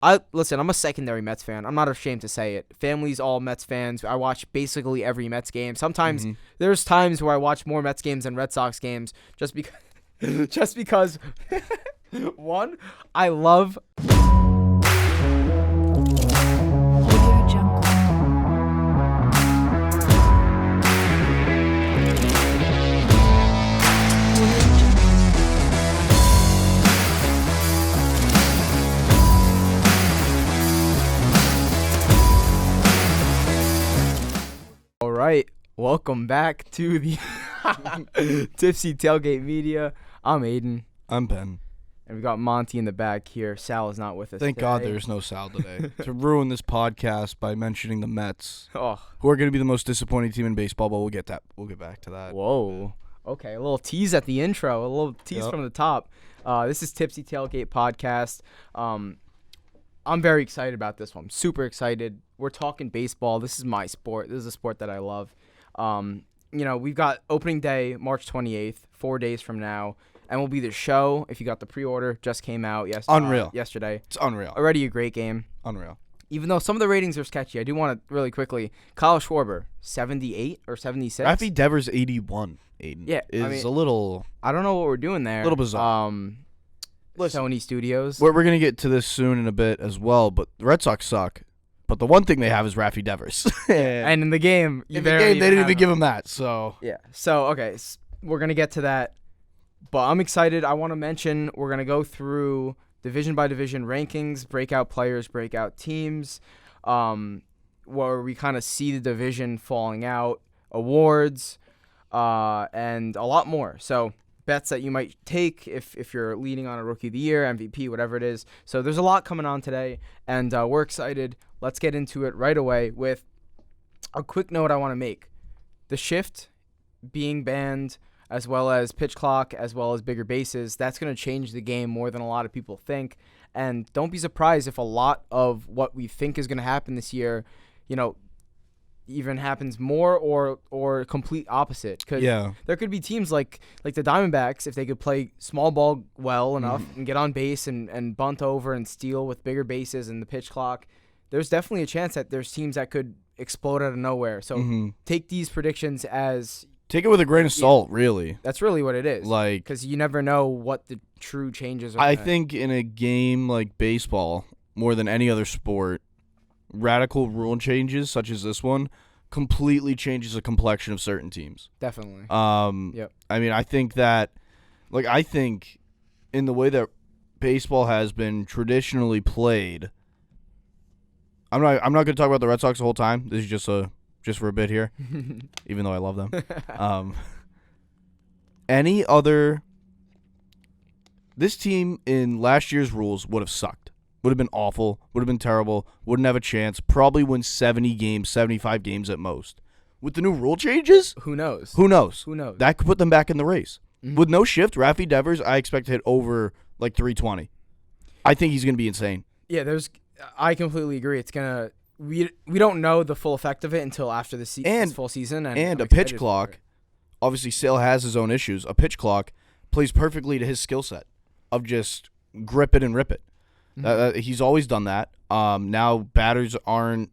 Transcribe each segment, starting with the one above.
I'm a secondary Mets fan. I'm not ashamed to say it. Family's all Mets fans. I watch basically every Mets game. Sometimes there's times where I watch more Mets games than Red Sox games just because one, I love All right, welcome back to the Tipsy Tailgate Media. I'm Aiden. I'm Ben. And we got Monty in the back here. Sal is not with us Thank today. God there's no Sal today to ruin this podcast by mentioning the Mets, who are Oh, going to be the most disappointing team in baseball, but we'll get back to that. whoa. Okay, a little tease at the intro, a little tease from the top. This is Tipsy Tailgate Podcast. I'm very excited about this one. I'm super excited. We're talking baseball. This is my sport. This is a sport that I love. We've got opening day, March 28th, 4 days from now. MLB The Show, if you got the pre-order, just came out yesterday. It's unreal. Already a great game. Unreal. Even though some of the ratings are sketchy, I do want to really quickly. Kyle Schwarber, 78 or 76. Rafi Devers 81. Aiden. Yeah, is a little. I don't know what we're doing there. A little bizarre. Listen, Sony Studios. We're going to get to this soon in a bit as well, but the Red Sox suck. But the one thing they have is Rafi Devers. And in the game, they didn't even give him that. So yeah. So okay, we're gonna get to that. But I'm excited. I want to mention we're going to go through division by division rankings, breakout players, breakout teams, where we kind of see the division falling out, awards, and a lot more. So bets that you might take if you're leading on a Rookie of the Year, MVP, whatever it is. So there's a lot coming on today, and we're excited. Let's get into it right away with a quick note I want to make. The shift being banned, as well as pitch clock, as well as bigger bases, that's going to change the game more than a lot of people think. And don't be surprised if a lot of what we think is going to happen this year, even happens more or complete opposite. Because there could be teams like the Diamondbacks, if they could play small ball well enough and get on base and bunt over and steal with bigger bases and the pitch clock, there's definitely a chance that there's teams that could explode out of nowhere. So take these predictions as... Take it with a grain of salt, really. That's really what it is. Because you never know what the true changes are. I think in a game like baseball, more than any other sport, radical rule changes, such as this one, completely changes the complexion of certain teams. Definitely. Yep. I mean, I think that, I think in the way that baseball has been traditionally played, I'm not going to talk about the Red Sox the whole time. This is just for a bit here, even though I love them. This team in last year's rules would have sucked. Would have been awful. Would have been terrible. Wouldn't have a chance. Probably win 70 games, 75 games at most. With the new rule changes? Who knows? That could put them back in the race. With no shift, Rafi Devers, I expect to hit over 320. I think he's going to be insane. Yeah, I completely agree. It's going to... We don't know the full effect of it until after the full season. And a pitch clock, obviously Sale has his own issues. A pitch clock plays perfectly to his skill set of just grip it and rip it. He's always done that. Now batters aren't.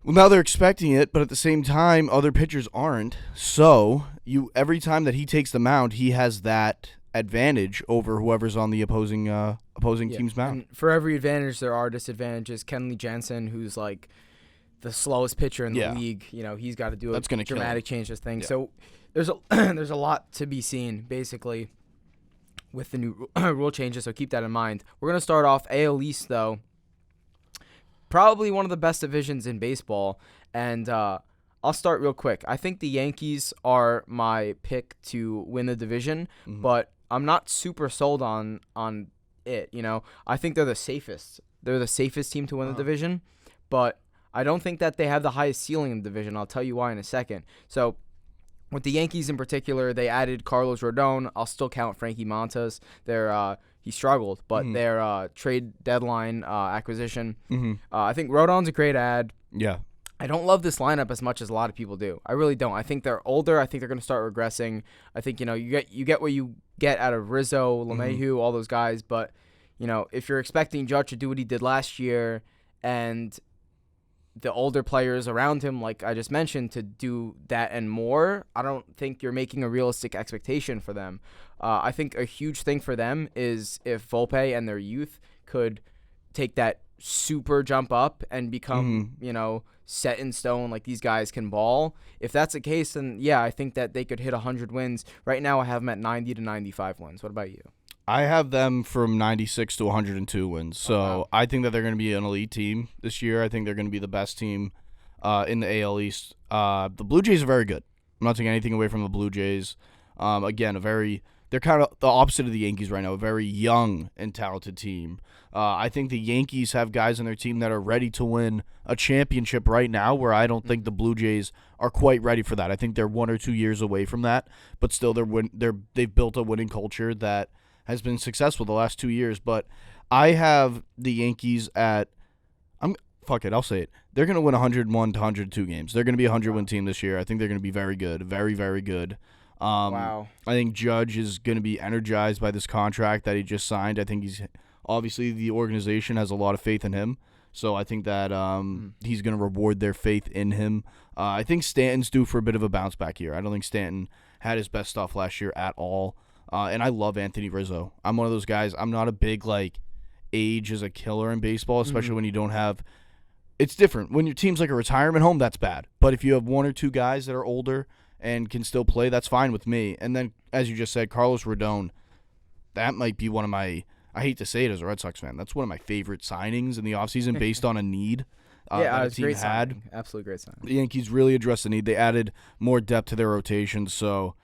Well, now they're expecting it, but at the same time, other pitchers aren't. So every time that he takes the mound, he has that advantage over whoever's on the opposing team's mound. And for every advantage, there are disadvantages. Kenley Jansen, who's the slowest pitcher in the league, he's got to do a dramatic change this thing. Yeah. So there's a lot to be seen, basically, with the new rule changes. So keep that in mind. We're gonna start off AL East, though. Probably one of the best divisions in baseball, and I'll start real quick. I think the Yankees are my pick to win the division, but I'm not super sold on it. I think they're the safest. They're the safest team to win the division, but I don't think that they have the highest ceiling in the division. I'll tell you why in a second. So with the Yankees in particular, they added Carlos Rodon. I'll still count Frankie Montas. He struggled, but their trade deadline acquisition. I think Rodon's a great add. Yeah. I don't love this lineup as much as a lot of people do. I really don't. I think they're older. I think they're going to start regressing. I think you get what you get out of Rizzo, LeMahieu, all those guys, but if you're expecting Judge to do what he did last year and the older players around him, like I just mentioned, to do that and more, I don't think you're making a realistic expectation for them. I think a huge thing for them is if Volpe and their youth could take that super jump up and become, set in stone, like these guys can ball. If that's the case, then yeah, I think that they could hit 100 wins. Right now I have them at 90 to 95 wins. What about you? I have them from 96 to 102 wins. So wow. I think that they're going to be an elite team this year. I think they're going to be the best team in the AL East. The Blue Jays are very good. I'm not taking anything away from the Blue Jays. Again, they're kind of the opposite of the Yankees right now, a very young and talented team. I think the Yankees have guys on their team that are ready to win a championship right now, where I don't think the Blue Jays are quite ready for that. I think they're 1 or 2 years away from that, but still they've built a winning culture that has been successful the last 2 years. But I have the Yankees at I'll say it. They're going to win 101 to 102 games. They're going to be a 100-win team this year. I think they're going to be very good, very, very good. Wow. I think Judge is going to be energized by this contract that he just signed. I think obviously the organization has a lot of faith in him. So I think that he's going to reward their faith in him. I think Stanton's due for a bit of a bounce back here. I don't think Stanton had his best stuff last year at all. And I love Anthony Rizzo. I'm one of those guys. I'm not a big, age is a killer in baseball, especially when you don't have – it's different. When your team's like a retirement home, that's bad. But if you have 1 or 2 guys that are older and can still play, that's fine with me. And then, as you just said, Carlos Rodon, that might be one of my – I hate to say it as a Red Sox fan. That's one of my favorite signings in the offseason based on a need that the team great had. signing. Absolutely great signing. The Yankees really addressed the need. They added more depth to their rotation. So,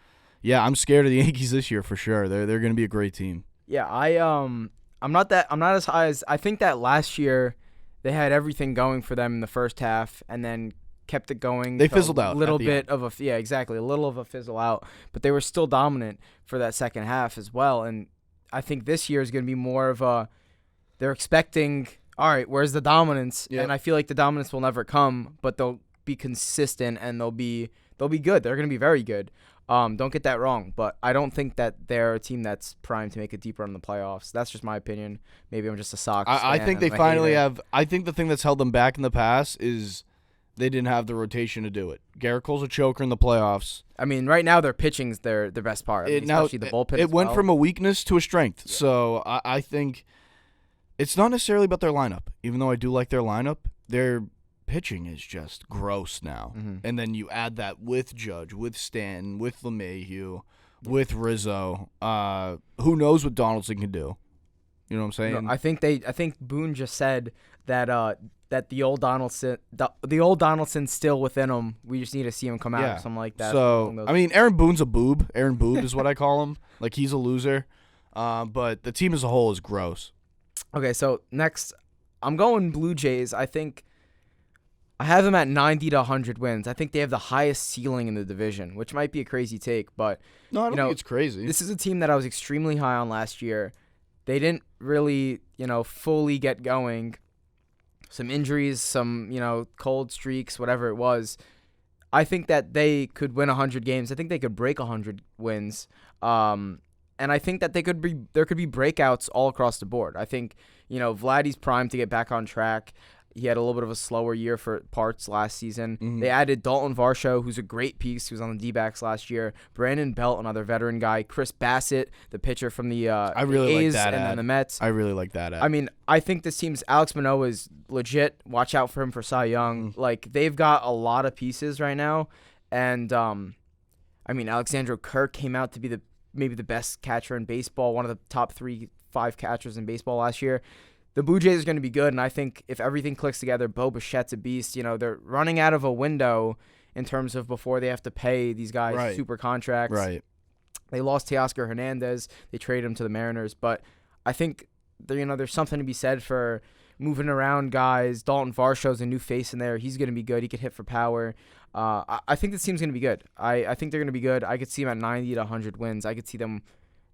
yeah, I'm scared of the Yankees this year for sure. They're going to be a great team. Yeah, I'm not as high as – I think that last year they had everything going for them in the first half and then kept it going. They fizzled out. A little bit of a – yeah, exactly. A little of a fizzle out. But they were still dominant for that second half as well. And I think this year is going to be more of a – they're expecting, all right, where's the dominance? Yep. And I feel like the dominance will never come, but they'll be consistent and they'll be good. They're going to be very good. Don't get that wrong, but I don't think that they're a team that's primed to make a deep run in the playoffs. That's just my opinion. Maybe I'm just a Sox fan. I think they finally have – I think the thing that's held them back in the past is they didn't have the rotation to do it. Garrett Cole's a choker in the playoffs. I mean, right now their pitching's their best part. Especially the bullpen. It went from a weakness to a strength. Yeah. So I think it's not necessarily about their lineup. Even though I do like their lineup, their pitching is just gross now. Mm-hmm. And then you add that with Judge, with Stanton, with LeMahieu, with Rizzo. Who knows what Donaldson can do? You know what I'm saying? No, I think Boone just said that that the old Donaldson's still within him. We just need to see him come out or something like that. So I mean, Aaron Boone's a boob. Aaron Boob is what I call him. Like, he's a loser. But the team as a whole is gross. Okay, so next, I'm going Blue Jays. I think I have them at 90 to 100 wins. I think they have the highest ceiling in the division, which might be a crazy take, but no, I don't think it's crazy. This is a team that I was extremely high on last year. They didn't really, fully get going. Some injuries, some, cold streaks, whatever it was. I think that they could win 100 games. I think they could break 100 wins. And I think that there could be breakouts all across the board. I think, Vladdy's primed to get back on track. He had a little bit of a slower year for parts last season. Mm-hmm. They added Dalton Varsho, who's a great piece. He was on the D-backs last year. Brandon Belt, another veteran guy. Chris Bassett, the pitcher from the A's and then the Mets. I really like that ad. I mean, I think this team's Alex Manoah is legit. Watch out for him for Cy Young. Mm-hmm. Like, they've got a lot of pieces right now. And, Alexandro Kirk came out to be maybe the best catcher in baseball, one of the top 3-5 catchers in baseball last year. The Blue Jays are going to be good, and I think if everything clicks together, Bo Bichette's a beast. They're running out of a window in terms of before they have to pay these guys super contracts. Right. They lost Teoscar Hernandez. They traded him to the Mariners. But I think there's something to be said for moving around guys. Dalton Varsho's a new face in there. He's going to be good. He could hit for power. I think this team's going to be good. I think they're going to be good. I could see them at 90 to 100 wins. I could see them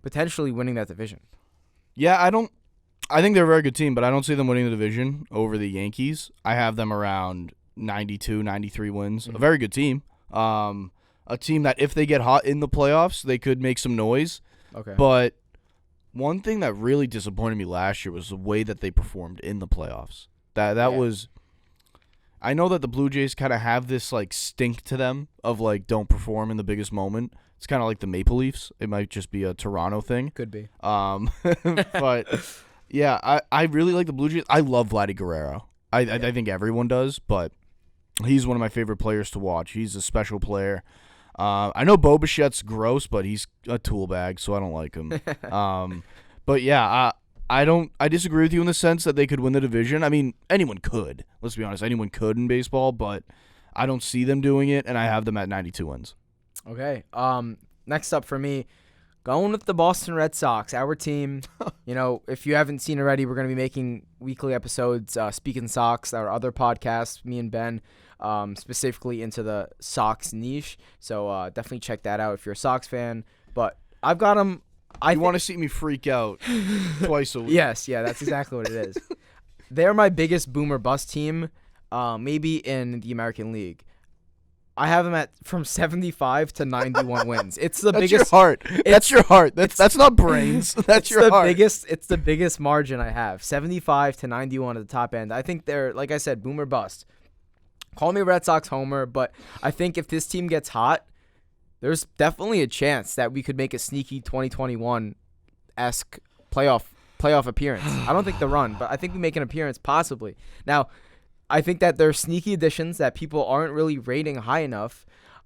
potentially winning that division. Yeah, I think they're a very good team, but I don't see them winning the division over the Yankees. I have them around 92, 93 wins. Mm-hmm. A very good team. A team that if they get hot in the playoffs, they could make some noise. Okay. But One thing that really disappointed me last year was the way that they performed in the playoffs. That was. I know that the Blue Jays kind of have this like stink to them of like don't perform in the biggest moment. It's kind of like the Maple Leafs. It might just be a Toronto thing. Could be. But yeah, I really like the Blue Jays. I love Vladdy Guerrero. I think everyone does, but he's one of my favorite players to watch. He's a special player. I know Bo Bichette's gross, but he's a tool bag, so I don't like him. But yeah, I disagree with you in the sense that they could win the division. I mean, anyone could. Let's be honest, anyone could in baseball, but I don't see them doing it, and I have them at 92 wins. Okay. Next up for me, going with the Boston Red Sox, our team. If you haven't seen already, we're going to be making weekly episodes, Speaking Sox, our other podcast, me and Ben, specifically into the Sox niche. So definitely check that out if you're a Sox fan. But I've got them. You want to see me freak out twice a week. Yes, yeah, that's exactly what it is. They're my biggest boomer bust team, maybe in the American League. I have them at from 75 to 91 wins. It's the That's biggest. Your heart. That's your heart. That's not brains. That's your heart. It's the biggest margin I have. 75 to 91 at the top end. I think they're, like I said, boomer bust. Call me a Red Sox homer, but I think if this team gets hot, there's definitely a chance that we could make a sneaky 2021-esque playoff appearance. I don't think the run, but I think we make an appearance possibly. Now, I think that there's sneaky additions that people aren't really rating high enough.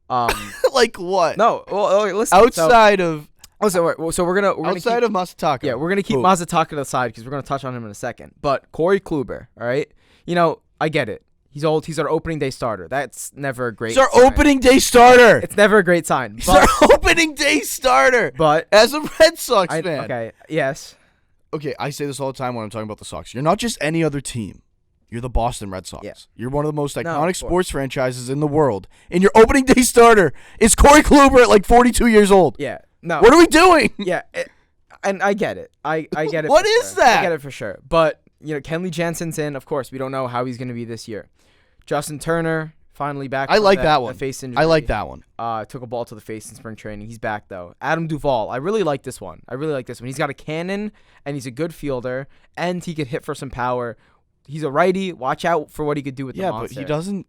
Like what? No, well, listen. Outside of Masataka. Yeah, we're gonna keep Masataka to the side because we're gonna touch on him in a second. But Corey Kluber, all right. I get it. He's old. He's our opening day starter. That's never a great. He's our opening day starter. It's never a great sign. He's our opening day starter. But as a Red Sox fan, okay, yes. Okay, I say this all the time when I'm talking about the Sox. You're not just any other team. You're the Boston Red Sox. Yeah. You're one of the most iconic sports franchises in the world. And your opening day starter is Corey Kluber at like 42 years old. Yeah. No. What are we doing? Yeah. And I get it. I get it. What is that? I get it for sure. But, Kenley Jansen's in. Of course, we don't know how he's going to be this year. Justin Turner, finally back. I like that one. Face injury. I like that one. Took a ball to the face in spring training. He's back, though. Adam Duvall. I really like this one. He's got a cannon, and he's a good fielder, and he could hit for some power. He's a righty. Watch out for what he could do with the monster. Yeah, but he doesn't.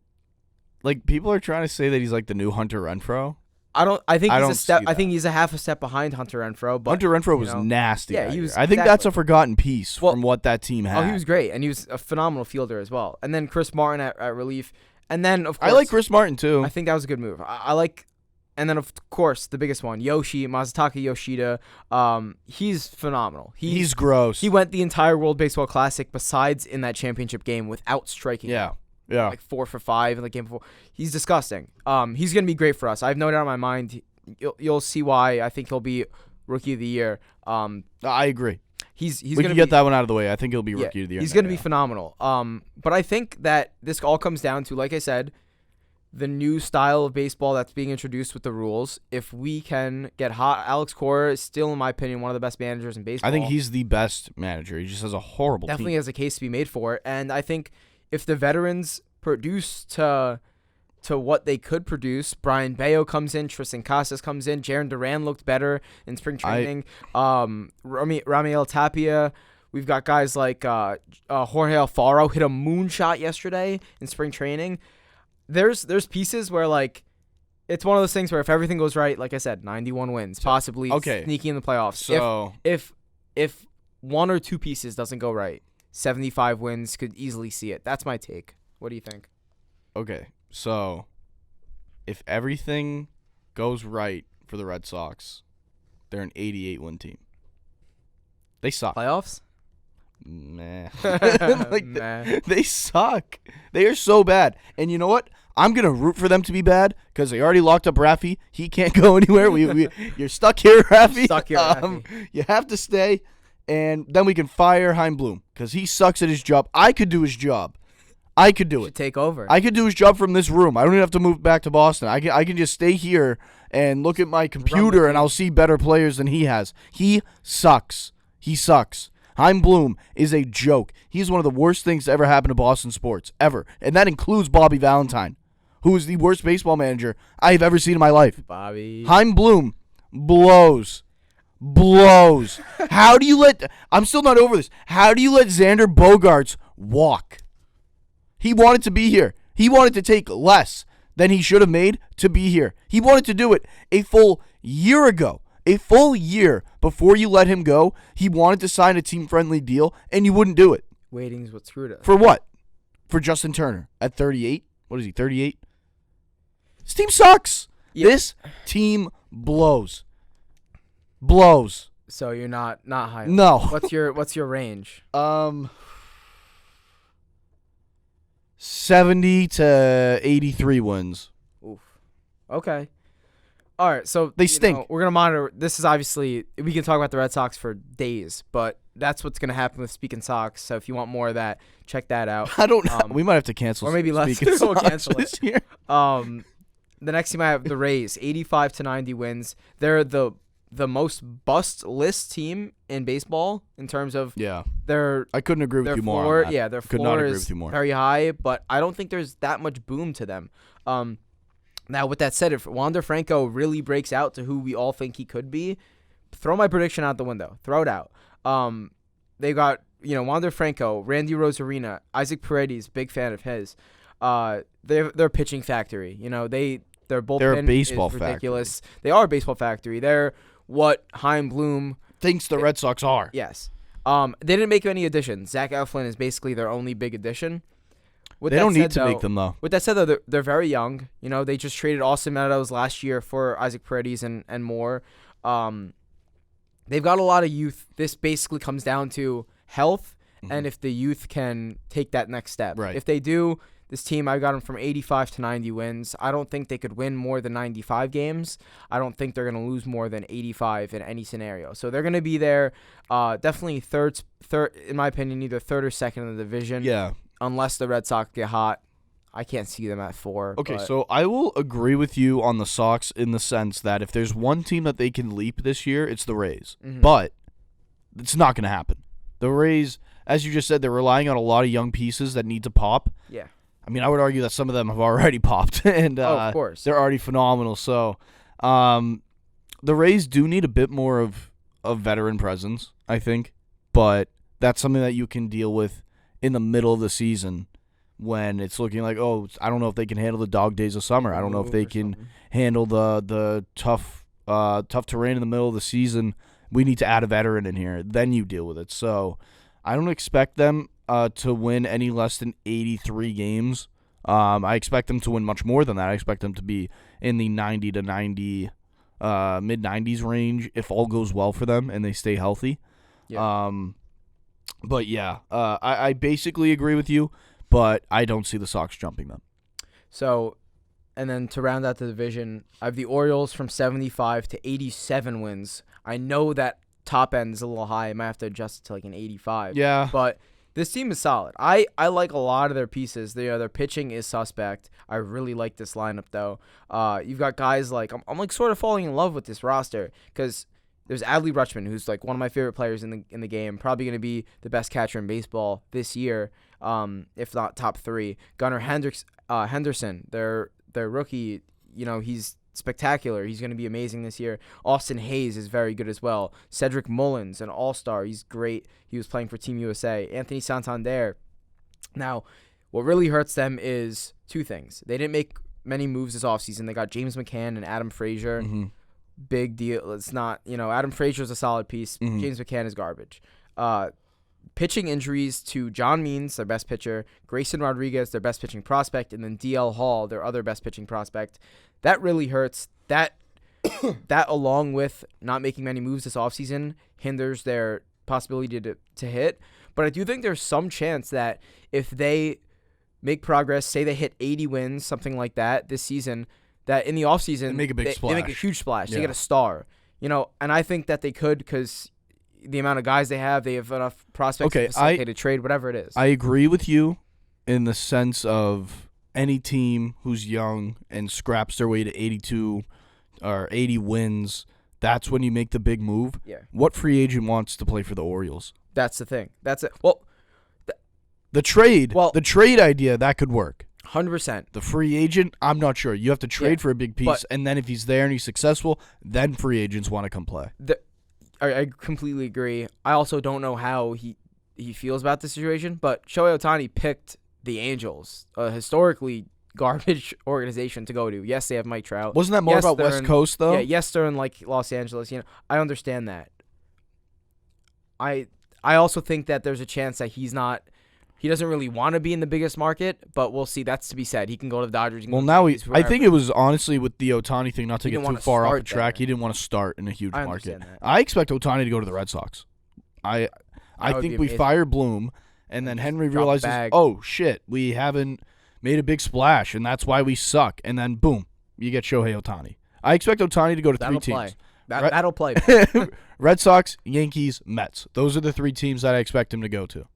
Like, people are trying to say that he's like the new Hunter Renfroe. I think he's a half a step behind Hunter Renfroe. But, Hunter Renfroe was nasty. Yeah, he was. I think that's a forgotten piece from what that team had. Oh, he was great, and he was a phenomenal fielder as well. And then Chris Martin at relief, and then of course I like Chris Martin too. I think that was a good move. I like, and then of course the biggest one, Masataka Yoshida. He's phenomenal. He's gross. He went the entire World Baseball Classic besides in that championship game without striking. Yeah. Yeah. Like 4 for 5 in the game before. He's disgusting. He's going to be great for us. I have no doubt in my mind. You'll see why I think he'll be Rookie of the Year. I agree. He's we can get that one out of the way. I think he'll be Rookie of the Year. He's going to be phenomenal. But I think that this all comes down to, like I said, the new style of baseball that's being introduced with the rules. If we can get hot, Alex Cora is still, in my opinion, one of the best managers in baseball. I think he's the best manager. He just has a horrible team. Definitely has a case to be made for it. And I think if the veterans produce to what they could produce, Brian Bayo comes in, Tristan Casas comes in, Jarren Duran looked better in spring training. Ramiel Tapia. We've got guys like Jorge Alfaro hit a moonshot yesterday in spring training. There's pieces where like it's one of those things where if everything goes right, like I said, 91 wins, possibly sneaky in the playoffs. So if one or two pieces doesn't go right, 75 wins, could easily see it. That's my take. What do you think? Okay, so if everything goes right for the Red Sox, they're an 88-win team. They suck. Playoffs? Nah. They suck. They are so bad. And you know what? I'm going to root for them to be bad because they already locked up Rafi. He can't go anywhere. You're stuck here, Rafi. Rafi. You have to stay. And then we can fire Chaim Bloom because he sucks at his job. I could do his job. I could do it. Take over. I could do his job from this room. I don't even have to move back to Boston. I can just stay here and look at my computer and I'll see better players than he has. He sucks. He sucks. Chaim Bloom is a joke. He's one of the worst things to ever happen to Boston sports, ever. And that includes Bobby Valentine, who is the worst baseball manager I have ever seen in my life. Bobby. Chaim Bloom blows. blows. How do you let... I'm still not over this. How do you let Xander Bogaerts walk? He wanted to be here. He wanted to take less than he should have made to be here. He wanted to do it a full year ago. A full year before you let him go, he wanted to sign a team-friendly deal, and you wouldn't do it. Waiting's what screwed us. For what? For Justin Turner at 38? What is he, 38? This team sucks. Yeah. This team blows. Blows. So you're not high. No. What's your range? 70 to 83 wins. Oof. Okay. All right, so they stink. We're gonna monitor. This is obviously, we can talk about the Red Sox for days, but that's what's gonna happen with Speaking Sox. So if you want more of that, check that out. I don't know. We might have to cancel. Or maybe less. We'll cancel this year. The next team I have, the Rays, 85 to 90 wins. They're the most bust list team in baseball in terms of I couldn't agree with you more. On that. Yeah, their floor is very high, but I don't think there's that much boom to them. Now, with that said, if Wander Franco really breaks out to who we all think he could be, throw my prediction out the window. Throw it out. They got, Wander Franco, Randy Rosarina, Isaac Paredes, big fan of his. They're pitching factory. Their bullpen is ridiculous. Factory. They are a baseball factory. They're what Chaim Bloom thinks the Red Sox are. Yes. They didn't make any additions. Zach Eflin is basically their only big addition. They don't need to make them, though. With that said, though, they're very young. They just traded Austin Meadows last year for Isaac Paredes and more. They've got a lot of youth. This basically comes down to health and if the youth can take that next step. Right. If they do, this team, I got them from 85 to 90 wins. I don't think they could win more than 95 games. I don't think they're going to lose more than 85 in any scenario. So they're going to be there. Definitely third, in my opinion, either third or second in the division. Yeah. Unless the Red Sox get hot, I can't see them at 4. Okay, so I will agree with you on the Sox in the sense that if there's one team that they can leap this year, it's the Rays. Mm-hmm. But it's not going to happen. The Rays, as you just said, they're relying on a lot of young pieces that need to pop. Yeah. I mean, I would argue that some of them have already popped, and of course. They're already phenomenal. So the Rays do need a bit more of veteran presence, I think. But that's something that you can deal with in the middle of the season when it's looking like, I don't know if they can handle the dog days of summer. I don't know if they can handle the tough terrain in the middle of the season. We need to add a veteran in here. Then you deal with it. So I don't expect them to win any less than 83 games. I expect them to win much more than that. I expect them to be in the 90 to 90, mid-90s range if all goes well for them and they stay healthy. Yeah. But yeah, I basically agree with you, but I don't see the Sox jumping them. So, and then to round out the division, I have the Orioles from 75 to 87 wins. I know that top end is a little high. I might have to adjust it to like an 85. Yeah. But this team is solid. I like a lot of their pieces. Their pitching is suspect. I really like this lineup, though. You've got guys like, I'm like sort of falling in love with this roster because there's Adley Rutschman, who's like one of my favorite players in the game, probably going to be the best catcher in baseball this year, if not top 3. Gunnar Henderson, their rookie, he's spectacular. He's going to be amazing this year. Austin Hayes is very good as well. Cedric Mullins, an all-star. He's great. He was playing for Team USA. Anthony Santander. Now, what really hurts them is 2 things. They didn't make many moves this offseason. They got James McCann and Adam Frazier. Mm-hmm. Big deal. It's not, Adam Frazier's a solid piece. Mm-hmm. James McCann is garbage. Pitching injuries to John Means, their best pitcher, Grayson Rodriguez, their best pitching prospect, and then DL Hall, their other best pitching prospect. That really hurts. That along with not making many moves this offseason hinders their possibility to hit. But I do think there's some chance that if they make progress, say they hit 80 wins, something like that this season, that in the offseason, they make a big splash. They make a huge splash. Yeah. They get a star. And I think that they could because the amount of guys they have enough prospects to facilitate a trade, whatever it is. I agree with you in the sense of any team who's young and scraps their way to 82 or 80 wins, that's when you make the big move. Yeah. What free agent wants to play for the Orioles? That's the thing. That's it. Well, the trade idea, that could work. 100%. The free agent, I'm not sure. You have to trade for a big piece, and then if he's there and he's successful, then free agents want to come play. I completely agree. I also don't know how he feels about the situation, but Shohei Ohtani picked the Angels, a historically garbage organization to go to. Yes, they have Mike Trout. Wasn't that more Yes, about they're West in- Coast though? Yeah, yes, they're in like Los Angeles. I understand that. I also think that there's a chance that he doesn't really want to be in the biggest market, but we'll see. That's to be said. He can go to the Dodgers. He can Well, go to now the Yankees, I think wherever. it was honestly with the Ohtani thing, not to He get didn't too wanna far off the start track. there. He didn't want to start in a huge I market. understand that. I expect Ohtani to go to the Red Sox. I would think be we amazing. fire Bloom, and then Henry Drop the realizes, bag. oh shit, we haven't made a big splash, and that's why we suck. And then boom, you get Shohei Ohtani. I expect Ohtani to go to That'll three play. teams: That'll play. Red Sox, Yankees, Mets. Those are the 3 teams that I expect him to go to.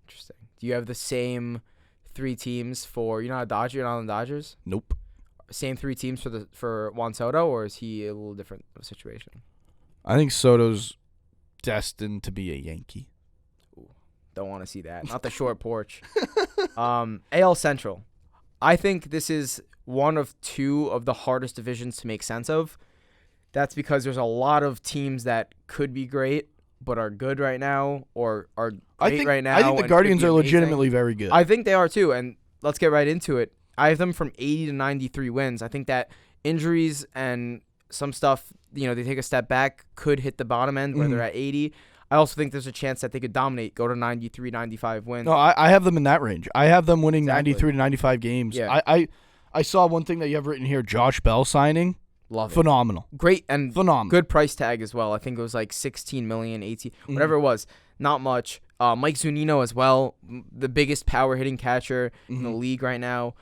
Interesting. Do you have the same 3 teams for? You're not a Dodger. You're not on the Dodgers. Nope. Same 3 teams for Juan Soto, or is he a little different of a situation? I think Soto's destined to be a Yankee. Don't want to see that. Not the short porch. AL Central. I think this is one of 2 of the hardest divisions to make sense of. That's because there's a lot of teams that could be great, but are good right now, or are great right now. I think the and Guardians could be are amazing. legitimately very good. I think they are too, and let's get right into it. I have them from 80 to 93 wins. I think that injuries and some stuff, they take a step back, could hit the bottom end where they're at 80. I also think there's a chance that they could dominate, go to 93, 95 wins. No, I have them in that range. I have them winning Exactly. 93 to 95 games. Yeah. I saw one thing that you have written here, Josh Bell signing. Love it. Phenomenal. Great and Phenomenal. good price tag as well. I think it was like 16 million, 18, whatever it was. Not much. Mike Zunino as well, the biggest power hitting catcher in the league right now.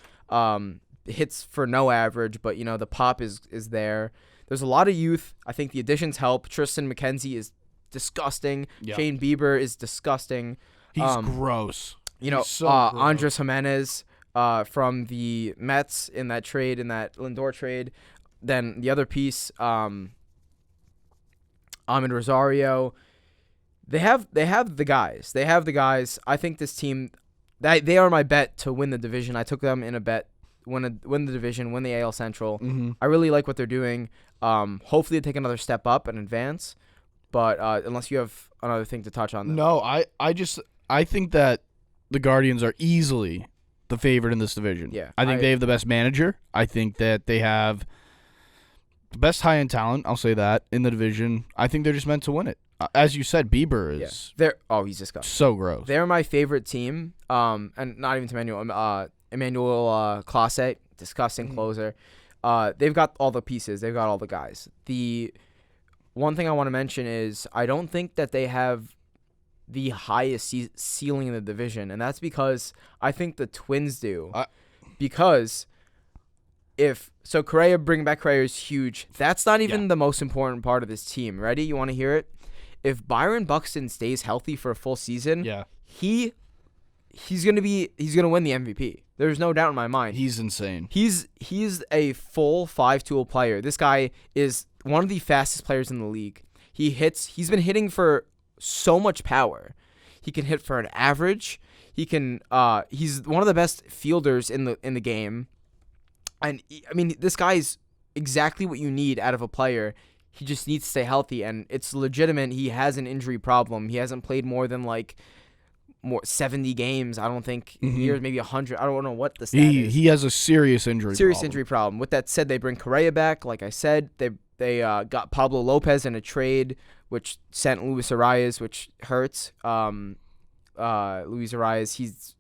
Hits for no average, but the pop is there. There's a lot of youth. I think the additions help. Tristan McKenzie is disgusting. Yeah. Shane Bieber is disgusting. He's gross. He's so gross. Andres Jimenez from the Mets in that Lindor trade. Then the other piece, Amin Rosario. They have the guys. I think this team, they are my bet to win the division. I took them in a bet win the division, win the AL Central. I really like what they're doing. Hopefully they take another step up and advance. But unless you have another thing to touch on them. No, I think that the Guardians are easily the favorite in this division. Yeah, I think they have the best manager. I think that they have the best high-end talent, I'll say that, in the division. I think they're just meant to win it. As you said, Bieber is he's disgusting. so gross. They're my favorite team. And not even to Emmanuel Clase, disgusting closer. They've got all the pieces. They've got all the guys. The one thing I want to mention is I don't think that they have the highest ceiling in the division, and that's because I think the Twins do. Because bringing back Correa is huge. That's not even the most important part of this team. Ready? You want to hear it? If Byron Buxton stays healthy for a full season, he's gonna win the MVP. There's no doubt in my mind. He's insane. He's a full 5-tool player. This guy is one of the fastest players in the league. He's been hitting for so much power. He can hit for an average. He's one of the best fielders in the game. And I mean, this guy's exactly what you need out of a player. He just needs to stay healthy, and it's legitimate. He has an injury problem. He hasn't played more than 70 games. I don't think in years, maybe 100. I don't know what the stat is. He has a serious injury problem. With that said, they bring Correa back. Like I said, they got Pablo Lopez in a trade, which sent Luis Arias, which hurts. Luis Arias, he's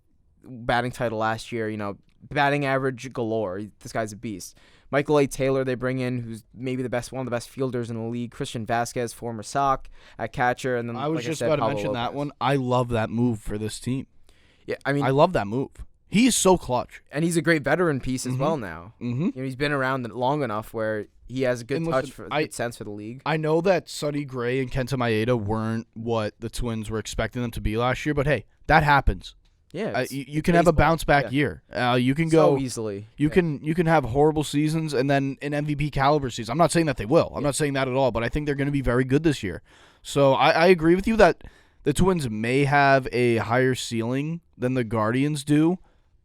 batting title last year. Batting average galore. This guy's a beast. Michael A. Taylor they bring in, who's maybe one of the best fielders in the league. Christian Vasquez, former Sox at catcher, and then I was just about to Pablo mention Lopez. that one. I love that move for this team. Yeah, I mean, I love that move. He's so clutch, and he's a great veteran piece as well now. Mm-hmm. He's been around long enough where he has a good good sense for the league. I know that Sonny Gray and Kenta Maeda weren't what the Twins were expecting them to be last year, but hey, that happens. Yeah, you can have a bounce back year. You can go so easily. You can have horrible seasons and then an MVP caliber season. I'm not saying that they will. I'm not saying that at all. But I think they're going to be very good this year. So I agree with you that the Twins may have a higher ceiling than the Guardians do,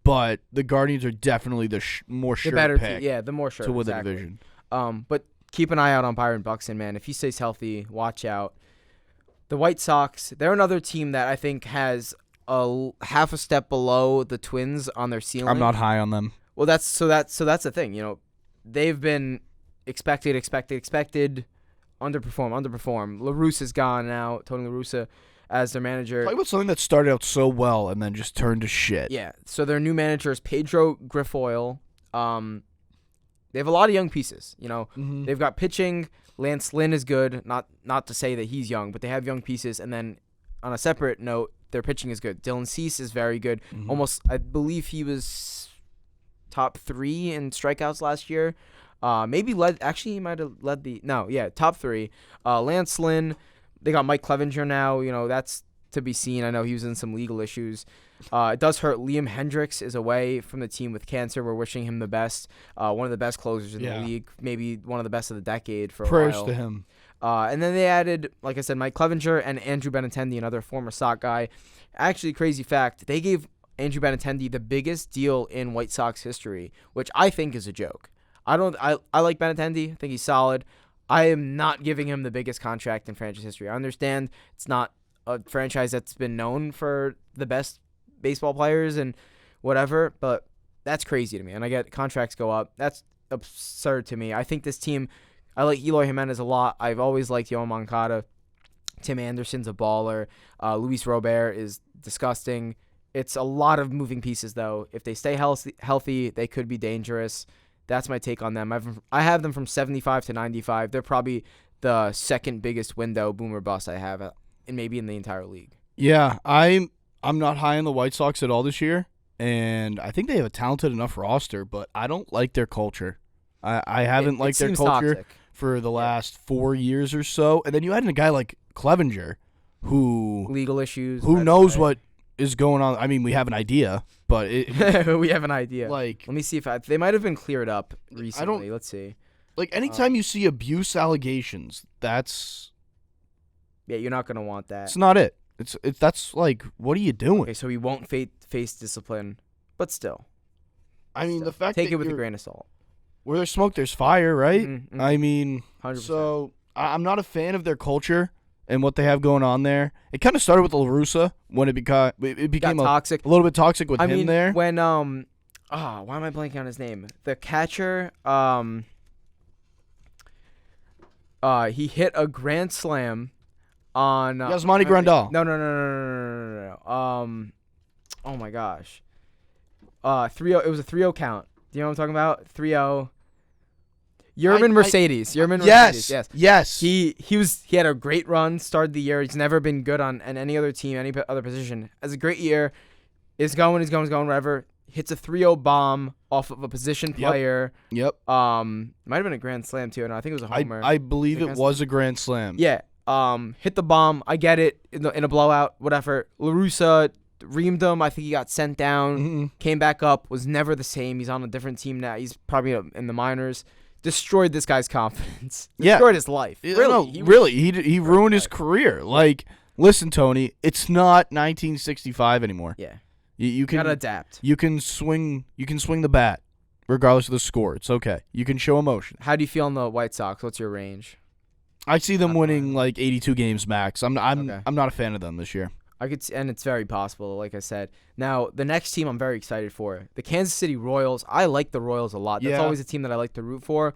but the Guardians are definitely the more sure better pick. the more sure to win exactly. the division. But keep an eye out on Byron Buxton, man. If he stays healthy, watch out. The White Sox, they're another team that I think has a half a step below the Twins on their ceiling. I'm not high on them. Well, that's the thing. They've been expected, underperform. La Russa's gone now. Tony La Russa as their manager. Talk about something that started out so well and then just turned to shit. Yeah. So their new manager is Pedro Grifoyle. They have a lot of young pieces. They've got pitching. Lance Lynn is good. Not to say that he's young, but they have young pieces. And then on a separate note, their pitching is good. Dylan Cease is very good. Almost, I believe he was top 3 in strikeouts last year. He might have led top 3. Lance Lynn, they got Mike Clevenger now. That's to be seen. I know he was in some legal issues. It does hurt. Liam Hendricks is away from the team with cancer. We're wishing him the best. One of the best closers in the league, maybe one of the best of the decade for a while. Prayers to him. And then they added, like I said, Mike Clevenger and Andrew Benintendi, another former Sox guy. Actually, crazy fact, they gave Andrew Benintendi the biggest deal in White Sox history, which I think is a joke. I like Benintendi. I think he's solid. I am not giving him the biggest contract in franchise history. I understand it's not a franchise that's been known for the best baseball players and whatever, but that's crazy to me. And I get contracts go up. That's absurd to me. I think this team, I like Eloy Jimenez a lot. I've always liked Yoan Moncada. Tim Anderson's a baller. Luis Robert is disgusting. It's a lot of moving pieces, though. If they stay healthy, they could be dangerous. That's my take on them. I have them from 75 to 95. They're probably the second biggest window, boom or bust, I have, and maybe in the entire league. Yeah, I'm not high on the White Sox at all this year, and I think they have a talented enough roster, but I don't like their culture. I haven't liked their culture toxic for the last 4 years or so. And then you add in a guy like Clevenger, who legal issues, who knows what is going on. I mean, we have an idea, but we have an idea. Like, let me see if they might have been cleared up recently. Let's see. Like, anytime you see abuse allegations, that's you're not gonna want that. It's not it. That's like, what are you doing? Okay, so he won't face discipline, but still. I mean, the fact take that it with a grain of salt. Where there's smoke, there's fire, right? Mm-hmm. I mean, 100%. So I'm not a fan of their culture and what they have going on there. It kind of started with La Russa when it became toxic. A little bit toxic with him there. When why am I blanking on his name? The catcher, he hit a grand slam on Yasmani Grandal. No. Oh my gosh. 3-0. It was a 3-0 count. Do you know what I'm talking about? 3-0. Yerman Mercedes. Yes. He had a great run, started the year. He's never been good on any other team, any other position. Has a great year. Is going, whatever. Hits a 3-0 bomb off of a position player. Yep. Might have been a grand slam too. No, I think it was a homer. I believe it was a grand slam. Yeah. Hit the bomb. I get it in a blowout. Whatever. La Russa reamed him. I think he got sent down. Mm-hmm. Came back up. Was never the same. He's on a different team now. He's probably in the minors. Destroyed this guy's confidence. Destroyed his life. Really. He ruined his career. Like, listen, Tony, it's not 1965 anymore. Yeah. You can gotta adapt. You can swing the bat, regardless of the score. It's okay. You can show emotion. How do you feel on the White Sox? What's your range? I see them winning like 82 games max. I'm not a fan of them this year. And it's very possible, like I said. Now, the next team I'm very excited for, the Kansas City Royals. I like the Royals a lot. That's always a team that I like to root for.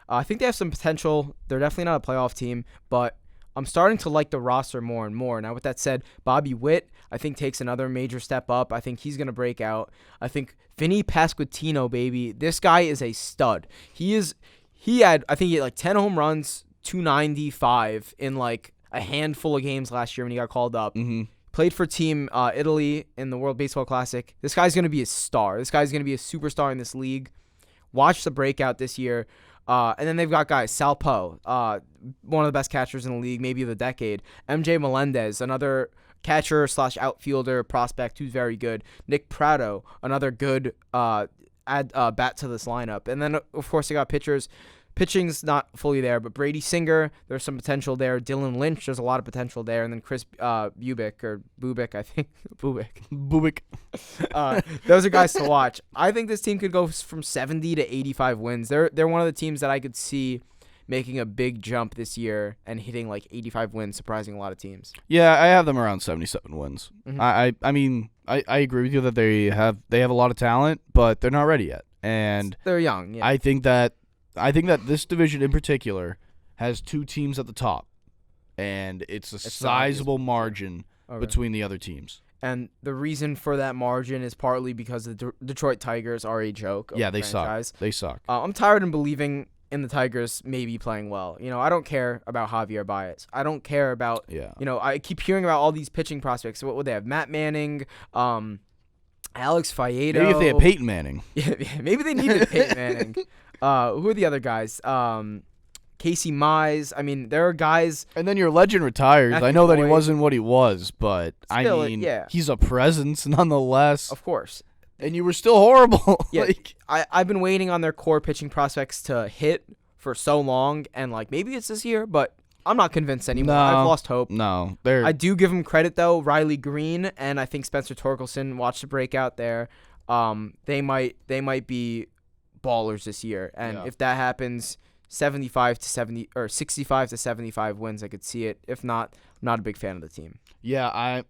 I think they have some potential. They're definitely not a playoff team, but I'm starting to like the roster more and more. Now, with that said, Bobby Witt, I think, takes another major step up. I think he's going to break out. I think Vinny Pasquantino, baby, this guy is a stud. He had like 10 home runs, 295 in like a handful of games last year when he got called up. Mm-hmm. Played for Team Italy in the World Baseball Classic. This guy's going to be a star. This guy's going to be a superstar in this league. Watch the breakout this year. And then they've got guys, Sal Poe, one of the best catchers in the league, maybe of the decade. MJ Melendez, another catcher/outfielder prospect who's very good. Nick Pratto, another good bat to this lineup. And then, of course, they got pitchers. Pitching's not fully there, but Brady Singer, there's some potential there. Dylan Lynch, there's a lot of potential there. And then Chris Bubic, I think. Bubic. Those are guys to watch. I think this team could go from 70 to 85 wins. They're one of the teams that I could see making a big jump this year and hitting like 85 wins, surprising a lot of teams. Yeah, I have them around 77 wins. Mhm. I mean, I agree with you that they have a lot of talent, but they're not ready yet. And They're young. Yeah. I think that this division in particular has 2 teams at the top, and it's a sizable margin between the other teams. And the reason for that margin is partly because the Detroit Tigers are a joke. Yeah, they franchise. suck. They suck. I'm tired of believing in the Tigers maybe playing well. I don't care about Javier Baez. I don't care about, I keep hearing about all these pitching prospects. What would they have? Matt Manning, Alex Faedo. Maybe if they had Peyton Manning. Yeah, maybe they needed Peyton Manning. Who are the other guys? Casey Mize. I mean, there are guys. And then your legend retires. I know that he wasn't what he was, but Still, I mean, yeah. he's a presence nonetheless. Of course. And you were still horrible. Yeah, I've been waiting on their core pitching prospects to hit for so long, and maybe it's this year, but I'm not convinced anymore. No, I've lost hope. No, I do give them credit though. Riley Green and I think Spencer Torkelson watched the breakout there. They might be ballers this year, and if that happens, 65 to 75 wins, I could see it. If not, I'm not a big fan of the team. Yeah,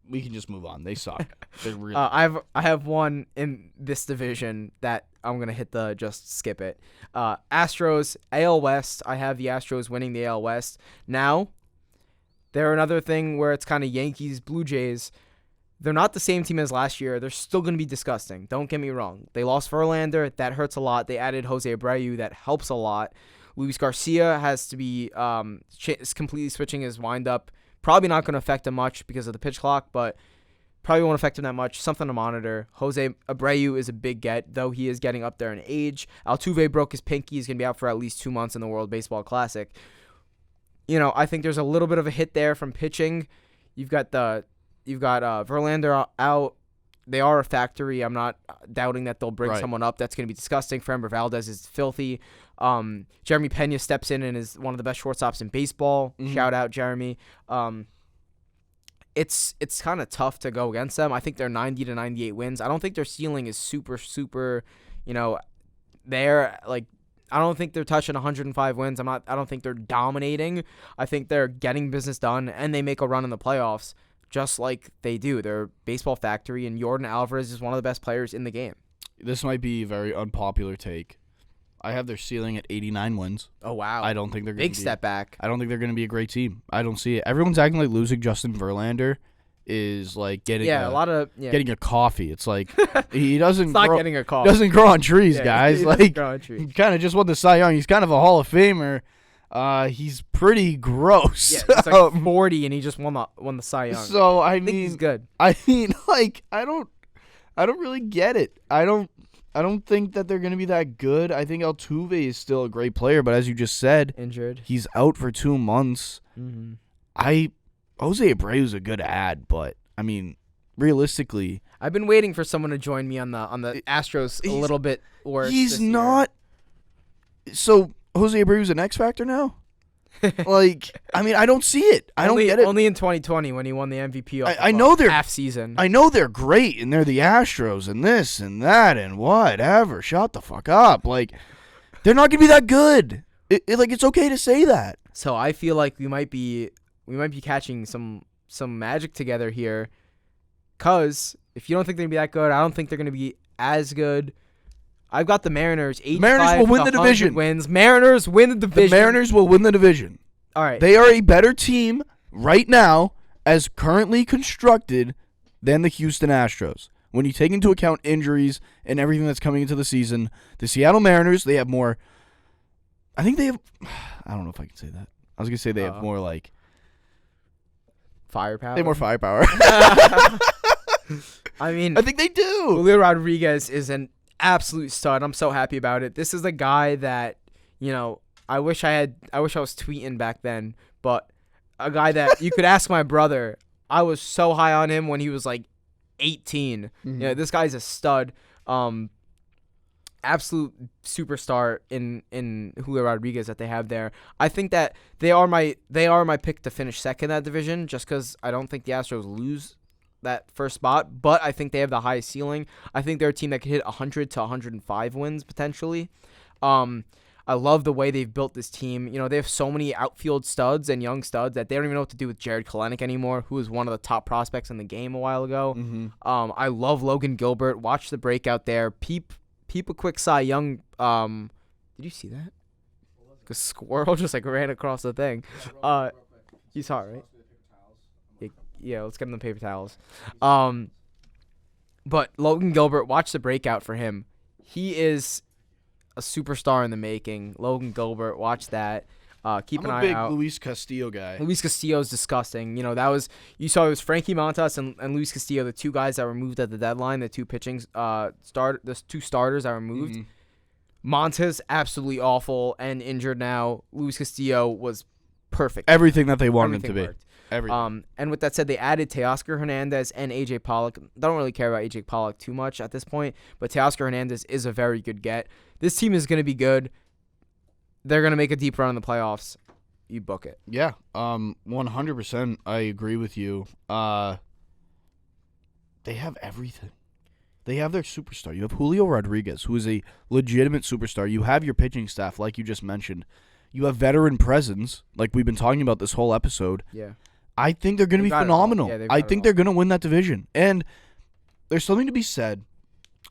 we can just move on. They suck. They're really. I have one in this division that I'm gonna hit the just skip it. Astros, AL West. I have the Astros winning the AL West. Now, they're another thing where it's kind of Yankees, Blue Jays. They're not the same team as last year. They're still going to be disgusting. Don't get me wrong. They lost Verlander. That hurts a lot. They added Jose Abreu. That helps a lot. Luis Garcia has to be completely switching his windup. Probably not going to affect him much because of the pitch clock, but probably won't affect him that much. Something to monitor. Jose Abreu is a big get, though he is getting up there in age. Altuve broke his pinky. He's going to be out for at least 2 months in the World Baseball Classic. I think there's a little bit of a hit there from pitching. You've got Verlander out. They are a factory. I'm not doubting that they'll bring someone up that's going to be disgusting. Framber Valdez is filthy. Jeremy Pena steps in and is one of the best shortstops in baseball. Mm-hmm. Shout out, Jeremy. It's kind of tough to go against them. I think they're 90 to 98 wins. I don't think their ceiling is super, they're I don't think they're touching 105 wins. I don't think they're dominating. I think they're getting business done, and they make a run in the playoffs. Just like they do. They're a baseball factory, and Yordan Alvarez is one of the best players in the game. This might be a very unpopular take. I have their ceiling at 89 wins. Oh, wow. I don't think they're going to be... Big step back. I don't think they're going to be a great team. I don't see it. Everyone's acting like losing Justin Verlander is like getting getting a coffee. It's like he doesn't not getting a coffee. Doesn't grow on trees, guys. He kind of just won the Cy Young. He's kind of a Hall of Famer. He's pretty gross. Yeah, he's like 40 and he just won the Cy Young. So I think he's good. I mean, I don't really get it. I don't think that they're gonna be that good. I think Altuve is still a great player, but as you just said, injured. He's out for 2 months. Mm-hmm. Jose Abreu's a good ad, but I mean, realistically, I've been waiting for someone to join me on the Astros a little bit worse. He's not. So Jose Abreu's an X factor now. I mean, I don't see it. I don't get it. Only in 2020 when he won the MVP. I know they're half season. I know they're great, and they're the Astros, and this and that, and whatever. Shut the fuck up. They're not gonna be that good. It's okay to say that. So I feel like we might be catching some magic together here. Cause if you don't think they're gonna be that good, I don't think they're gonna be as good. I've got the Mariners. Mariners will win the division. Wins. Mariners win the division. The Mariners will win the division. All right. They are a better team right now, as currently constructed, than the Houston Astros. When you take into account injuries and everything that's coming into the season, the Seattle Mariners, they have more. I think they have. I don't know if I can say that. I was gonna say they have more firepower. They have more firepower. I mean, I think they do. Julio Rodriguez is an absolute stud. I'm so happy about it. This is the guy that, I wish I was tweeting back then, but a guy that you could ask my brother. I was so high on him when he was 18. Mm-hmm. This guy's a stud. Absolute superstar in Julio Rodriguez that they have there. I think that they are my pick to finish second in that division, just because I don't think the Astros lose that first spot, but I think they have the highest ceiling. I think they're a team that could hit 100 to 105 wins potentially. I love the way they've built this team. You know, they have so many outfield studs and young studs that they don't even know what to do with Jared Kelenic anymore, who was one of the top prospects in the game a while ago. Mm-hmm. I love Logan Gilbert. Watch the breakout there. Peep a quick Cy Young. Did you see that? A squirrel just ran across the thing. You saw it, right? Yeah, let's get him the paper towels. But Logan Gilbert, watch the breakout for him. He is a superstar in the making. Logan Gilbert, watch that. Keep an eye out. I'm a big Luis Castillo guy. Luis Castillo is disgusting. You know, you saw it was Frankie Montas and Luis Castillo, the two guys that were moved at the deadline, the two the two starters that were moved. Mm-hmm. Montas, absolutely awful and injured now. Luis Castillo was perfect. Everything that they wanted him to be. Worked. Everything. And with that said, they added Teoscar Hernandez and AJ Pollock. Don't really care about AJ Pollock too much at this point, but Teoscar Hernandez is a very good get. This team is going to be good. They're going to make a deep run in the playoffs. You book it. Yeah, 100%. I agree with you. They have everything. They have their superstar. You have Julio Rodriguez, who is a legitimate superstar. You have your pitching staff, like you just mentioned. You have veteran presence, like we've been talking about this whole episode. Yeah. I think they're going to be phenomenal. Yeah, I think they're going to win that division. And there's something to be said.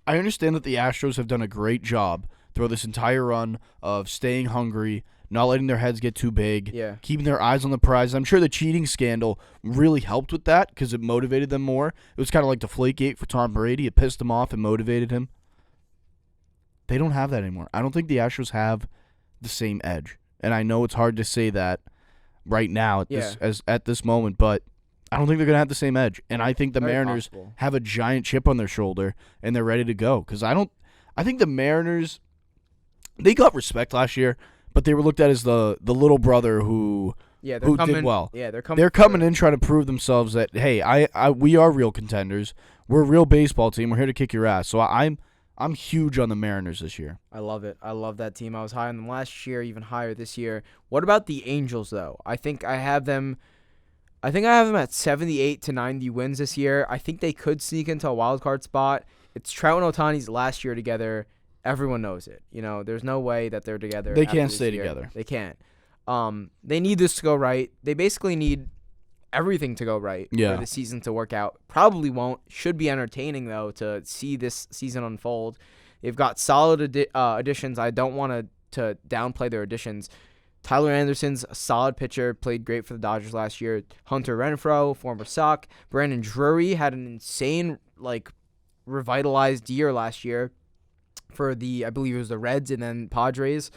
I understand that the Astros have done a great job throughout this entire run of staying hungry, not letting their heads get too big, keeping their eyes on the prize. I'm sure the cheating scandal really helped with that because it motivated them more. It was kind of like Deflategate for Tom Brady. It pissed him off and motivated him. They don't have that anymore. I don't think the Astros have the same edge. And I know it's hard to say that right now at this moment, but I don't think they're going to have the same edge. And I think the Mariners have a giant chip on their shoulder, and they're ready to go. Because I think the Mariners, they got respect last year, but they were looked at as the little brother who did well. Yeah, they're coming in trying to prove themselves that, hey, we are real contenders. We're a real baseball team. We're here to kick your ass. So I'm huge on the Mariners this year. I love it. I love that team. I was high on them last year, even higher this year. What about the Angels, though? I think I have them at 78 to 90 wins this year. I think they could sneak into a wild card spot. It's Trout and Ohtani's last year together. Everyone knows it. You know, there's no way that they're together. They can't stay together. They can't. They need this to go right. They basically need everything to go right for the season to work out. Probably won't. Should be entertaining, though, to see this season unfold. They've got solid additions. I don't want to downplay their additions. Tyler Anderson's a solid pitcher, played great for the Dodgers last year. Hunter Renfroe, former Sox. Brandon Drury had an insane, revitalized year last year for I believe it was the Reds and then Padres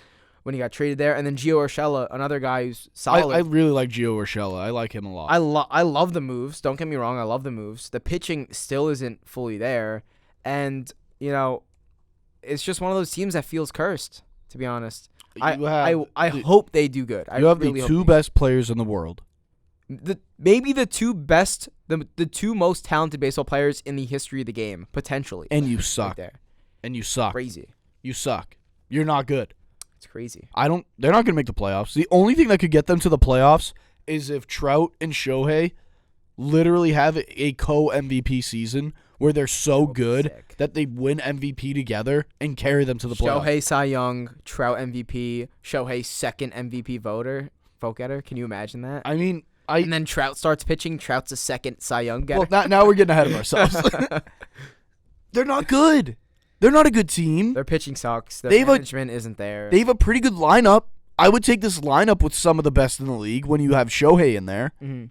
when he got traded there. And then Gio Urshela, another guy who's solid. I really like Gio Urshela. I like him a lot. I love the moves. Don't get me wrong. I love the moves. The pitching still isn't fully there. And, it's just one of those teams that feels cursed, to be honest. I hope they do good. You have the two best players in the world. Maybe the two best, the two most talented baseball players in the history of the game, potentially. And you suck. Right there. And you suck. Crazy. You suck. You're not good. It's crazy. They're not going to make the playoffs. The only thing that could get them to the playoffs is if Trout and Shohei literally have a co-MVP season where they're so good that they win MVP together and carry them to the playoffs. Shohei Cy Young, Trout MVP, Shohei second MVP vote getter. Can you imagine that? I mean, and then Trout starts pitching. Trout's a second Cy Young getter. Well, now we're getting ahead of ourselves. They're not good. They're not a good team. Their pitching sucks. Their management isn't there. They have a pretty good lineup. I would take this lineup with some of the best in the league when you have Shohei in there. Mm-hmm.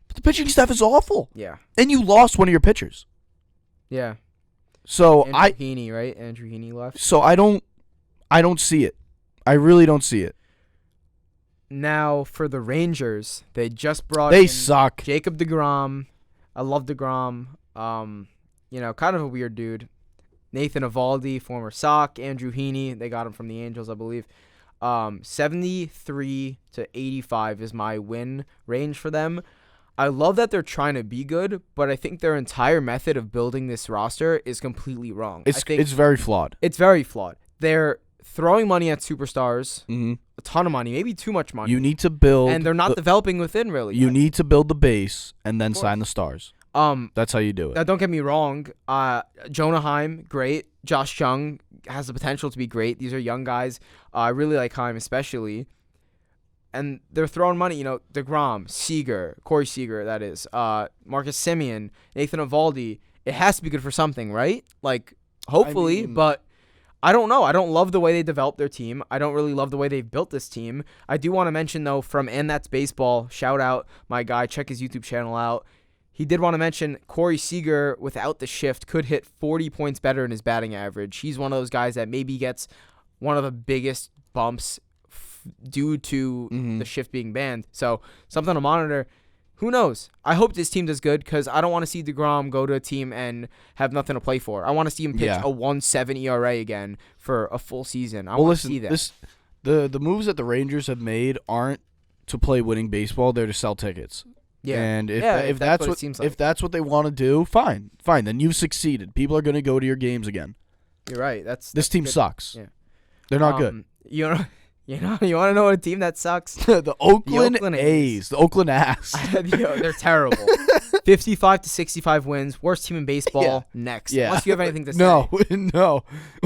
But the pitching staff is awful. Yeah. And you lost one of your pitchers. Yeah. So Andrew Heaney, right? Andrew Heaney left. So I don't see it. I really don't see it. Now for the Rangers, they just brought in suck. Jacob deGrom. I love deGrom. Kind of a weird dude. Nathan Eovaldi, former Sox. Andrew Heaney, they got him from the Angels, I believe. 73 to 85 is my win range for them. I love that they're trying to be good, but I think their entire method of building this roster is completely wrong. It's very flawed. It's very flawed. They're throwing money at superstars, mm-hmm. a ton of money, maybe too much money. You need to build. And they're not developing within, really. You need to build the base and then sign the stars. That's how you do it. Now, don't get me wrong. Jonah Heim, great. Josh Jung has the potential to be great. These are young guys. I really like Heim especially. And they're throwing money. DeGrom, Seager, Corey Seager, that is. Marcus Semien, Nathan Eovaldi. It has to be good for something, right? Like, hopefully, but I don't know. I don't love the way they developed their team. I don't really love the way they've built this team. I do want to mention, though, from And That's Baseball, shout out my guy. Check his YouTube channel out. He did want to mention Corey Seager, without the shift, could hit 40 points better in his batting average. He's one of those guys that maybe gets one of the biggest bumps due to the shift being banned. So something to monitor. Who knows? I hope this team does good because I don't want to see DeGrom go to a team and have nothing to play for. I want to see him pitch a 1.7 ERA again for a full season. I want to see that. The moves that the Rangers have made aren't to play winning baseball. They're to sell tickets. Yeah. And if that's what it seems like. If that's what they want to do, fine. Then you've succeeded. People are going to go to your games again. You're right. This team sucks. Yeah. They're not good. You want to know a team that sucks? The Oakland A's. The Oakland Ass. They're terrible. 55 to 65 wins. Worst team in baseball. Next. Yeah. Unless you have anything to say. No.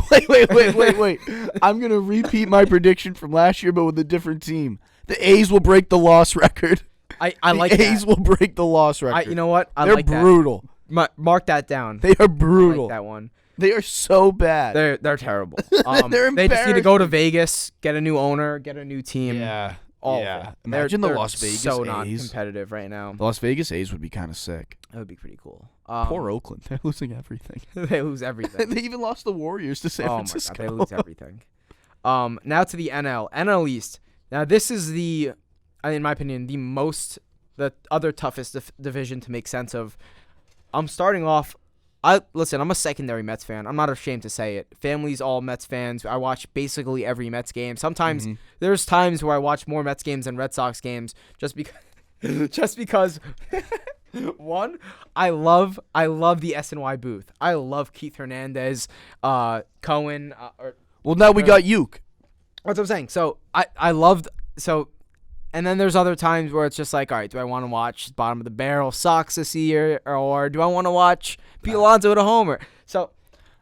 Wait. I'm going to repeat my prediction from last year, but with a different team. The A's will break the loss record. I like that. The A's will break the loss record. You know what? They're brutal. Mark that down. They are brutal. I like that one. They are so bad. They're terrible. They just need to go to Vegas, get a new owner, get a new team. Yeah. All of it. Imagine the Las Vegas so A's. Not competitive right now. The Las Vegas A's would be kind of sick. That would be pretty cool. Poor Oakland. They're losing everything. They lose everything. They even lost the Warriors to San Francisco. My God, they lose everything. Now to the NL East. Now this is in my opinion, the other toughest division to make sense of. I'm starting off. I'm a secondary Mets fan. I'm not ashamed to say it. Family's all Mets fans. I watch basically every Mets game. Sometimes there's times where I watch more Mets games than Red Sox games just because one, I love the SNY booth. I love Keith Hernandez, Cohen. Well, now we got Uke. That's what I'm saying. So I loved and then there's other times where it's just like, all right, do I want to watch bottom of the barrel Sox this year, or do I want to watch Pete Alonso at a homer? So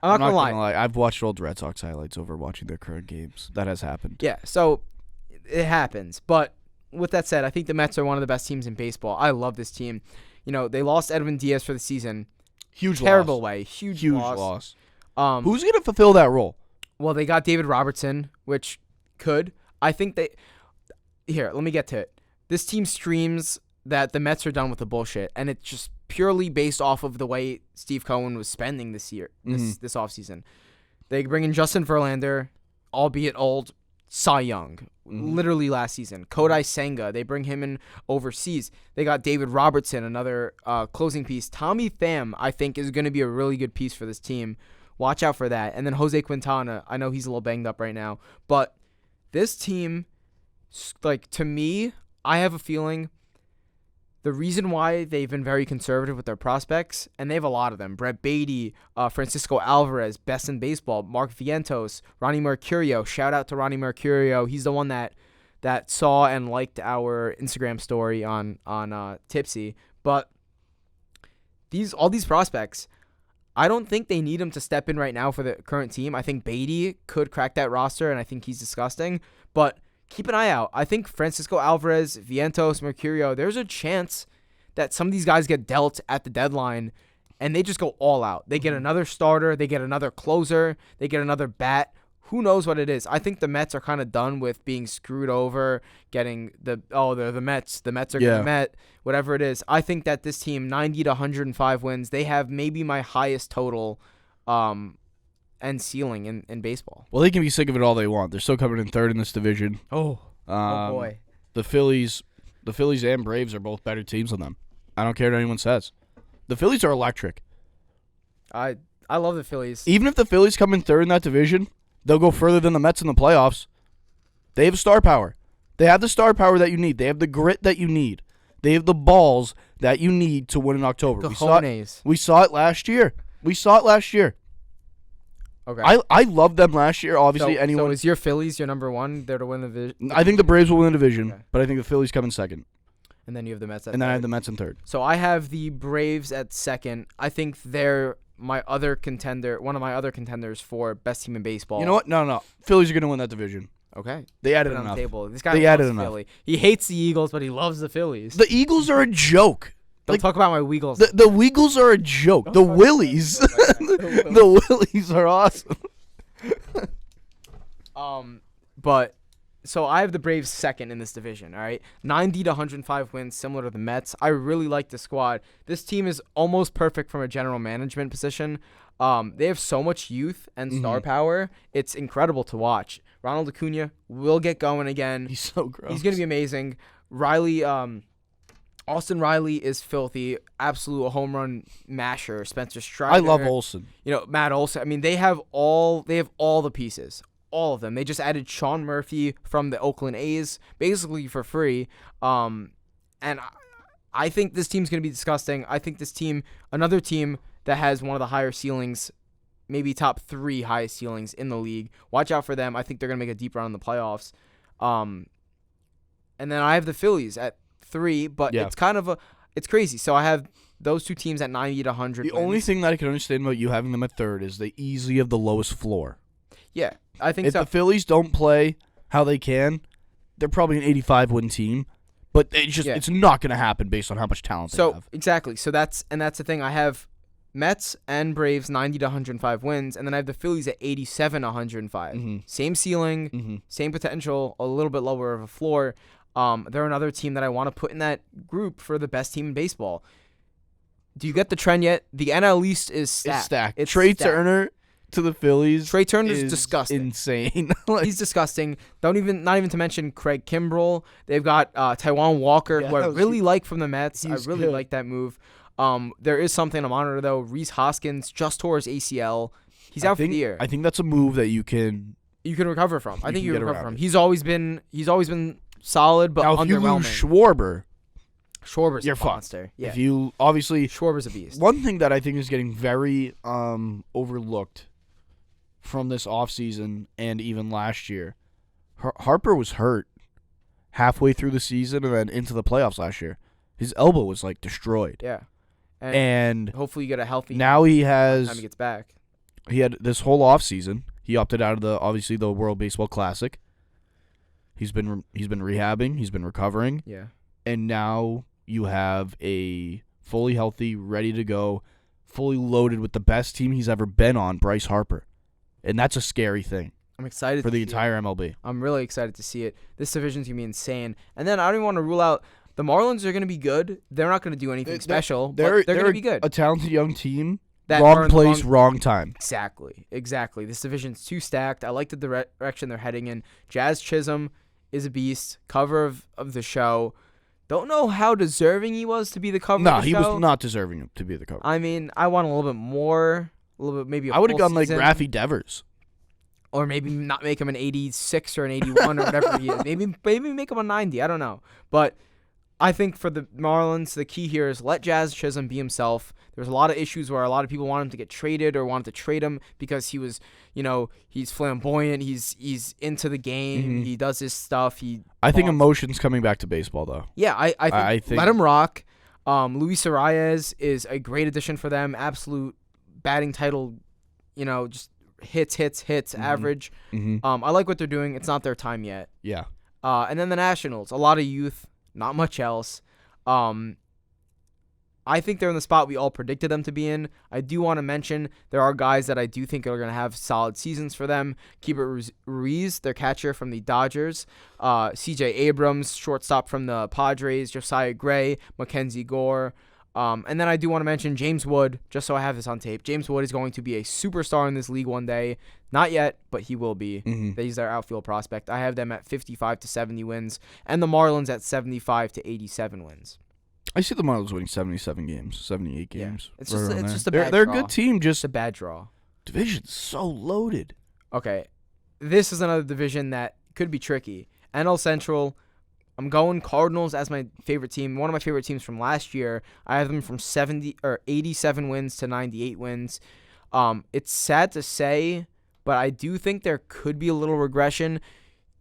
I'm not gonna lie. I've watched old Red Sox highlights over watching their current games. That has happened. Yeah, so it happens. But with that said, I think the Mets are one of the best teams in baseball. I love this team. They lost Edwin Diaz for the season. Terrible way. Huge loss. Who's gonna fulfill that role? Well, they got David Robertson, which could. I think they. Here, let me get to it. This team streams that the Mets are done with the bullshit, and it's just purely based off of the way Steve Cohen was spending this year, this offseason. They bring in Justin Verlander, albeit old, Cy Young, literally last season. Kodai Senga, they bring him in overseas. They got David Robertson, another closing piece. Tommy Pham, I think, is going to be a really good piece for this team. Watch out for that. And then Jose Quintana, I know he's a little banged up right now, but this team, to me, I have a feeling the reason why they've been very conservative with their prospects, and they have a lot of them, Brett Beatty, Francisco Alvarez, best in baseball, Mark Vientos, Ronnie Mercurio. Shout out to Ronnie Mercurio. He's the one that saw and liked our Instagram story on Tipsy. But all these prospects, I don't think they need him to step in right now for the current team. I think Beatty could crack that roster, and I think he's disgusting. But keep an eye out. I think Francisco Alvarez, Vientos, Mercurio, there's a chance that some of these guys get dealt at the deadline and they just go all out. They get another starter. They get another closer. They get another bat. Who knows what it is? I think the Mets are kind of done with being screwed over, getting they're the Mets. The Mets are going to Met, whatever it is. I think that this team, 90 to 105 wins, they have maybe my highest total and ceiling in baseball. Well, they can be sick of it all they want. They're still coming in third in this division. Oh boy. The Phillies and Braves are both better teams than them. I don't care what anyone says. The Phillies are electric. I love the Phillies. Even if the Phillies come in third in that division, they'll go further than the Mets in the playoffs. They have star power. They have the star power that you need. They have the grit that you need. They have the balls that you need to win in October. We saw it last year. Okay. I loved them last year. Obviously, So is your Phillies your number one? They're to win the division? I think the Braves will win the division, but I think the Phillies come in second. And then you have the Mets at And then I have third. the Mets in third. So I have the Braves at second. I think they're my other contender, one of my other contenders for best team in baseball. You know what? No. Phillies are going to win that division. Okay. They added Put it on the enough. table. This guy They loves added enough. Philly. He hates the Eagles, but he loves the Phillies. The Eagles are a joke. Don't talk about my Weagles. The Weagles are a joke. The talk about Willies. The Willies are awesome. But so I have the Braves second in this division, all right? 90 to 105 wins, similar to the Mets. I really like the squad. This team is almost perfect from a general management position. They have so much youth and star power. It's incredible to watch. Ronald Acuna will get going again. He's so gross. He's going to be amazing. Austin Riley is filthy. Absolute home run masher. Spencer Strider. I love Olsen. Matt Olson. I mean, they have all the pieces. All of them. They just added Sean Murphy from the Oakland A's basically for free. And I think this team's going to be disgusting. I think this team, another team that has one of the higher ceilings, maybe top 3 highest ceilings in the league. Watch out for them. I think they're going to make a deep run in the playoffs. And then I have the Phillies at 3, but it's kind of it's crazy. So I have those two teams at 90 to 100 The wins. only thing that I can understand about you having them at third is they easily have the lowest floor. Yeah, I think If so. the Phillies don't play how they can, they're probably an 85-win team. But it's not going to happen based on how much talent they have. Exactly. So that's the thing. I have Mets and Braves 90 to 105 wins, and then I have the Phillies at 87 to 105. Mm-hmm. Same ceiling, same potential, a little bit lower of a floor. They're another team that I want to put in that group for the best team in baseball. Do you get the trend yet? The NL East is stacked. It's stacked. It's Trey stacked. Turner to the Phillies. Trey Turner's is disgusting. Insane. He's disgusting. Not even to mention Craig Kimbrell. They've got Taijuan Walker, who I really like from the Mets. I really like that move. There is something to monitor though. Reese Hoskins just tore his ACL. He's out for the year. I think that's a move that you can recover from. I think you can can get recover around from. it. He's always been solid, but now if you underwhelming. lose Schwarber, Schwarber's you're a fucked. monster. Yeah. If you obviously Schwarber's a beast. one thing that I think is getting very overlooked from this offseason and even last year, Harper was hurt halfway through the season and then into the playoffs last year. His elbow was like destroyed. Yeah. And hopefully you get a healthy. now he time he has gets back. he had this whole offseason. He opted out of the World Baseball Classic. He's been rehabbing, he's been recovering. Yeah. And now you have a fully healthy, ready to go, fully loaded with the best team he's ever been on, Bryce Harper. And that's a scary thing I'm excited for to the see entire it. MLB. I'm really excited to see it. This division's going to be insane. And then I don't even want to rule out the Marlins are going to be good. They're not going to do anything special, but they're going to be good. A talented young team. That Wrong place, wrong time. Exactly. This division's too stacked. I like the direction they're heading in. Jazz Chisholm is a beast. Cover of the show. Don't know how deserving he was to be the cover of the show. No, he was not deserving to be the cover. I mean, I want a little bit more. A little bit, maybe. I would have gone like Raffy Devers. Or maybe not make him an 86 or an 81 or whatever he is. Maybe make him a 90. I don't know. But I think for the Marlins, the key here is let Jazz Chisholm be himself. There's a lot of issues where a lot of people want him to get traded or wanted to trade him because he was, he's flamboyant. He's into the game. Mm-hmm. He does his stuff. I think emotion's coming back to baseball, though. Yeah, I think let him rock. Luis Arias is a great addition for them. Absolute batting title, just hits, mm-hmm. average. Mm-hmm. I like what they're doing. It's not their time yet. Yeah. And then the Nationals, a lot of youth, not much else. I think they're in the spot we all predicted them to be in. I do want to mention there are guys that I do think are going to have solid seasons for them. Keibert Ruiz, their catcher from the Dodgers. C.J. Abrams, shortstop from the Padres. Josiah Gray, Mackenzie Gore. And then I do want to mention James Wood, just so I have this on tape. James Wood is going to be a superstar in this league one day. Not yet, but he will be. Mm-hmm. He's their outfield prospect. I have them at 55 to 70 wins, and the Marlins at 75 to 87 wins. I see the Marlins winning 77 games, 78 games. Yeah. It's just a bad They're draw. a good team, just a bad draw. Division's so loaded. Okay, this is another division that could be tricky. NL Central, I'm going Cardinals as my favorite team. One of my favorite teams from last year. I have them from 87 wins to 98 wins. It's sad to say, but I do think there could be a little regression.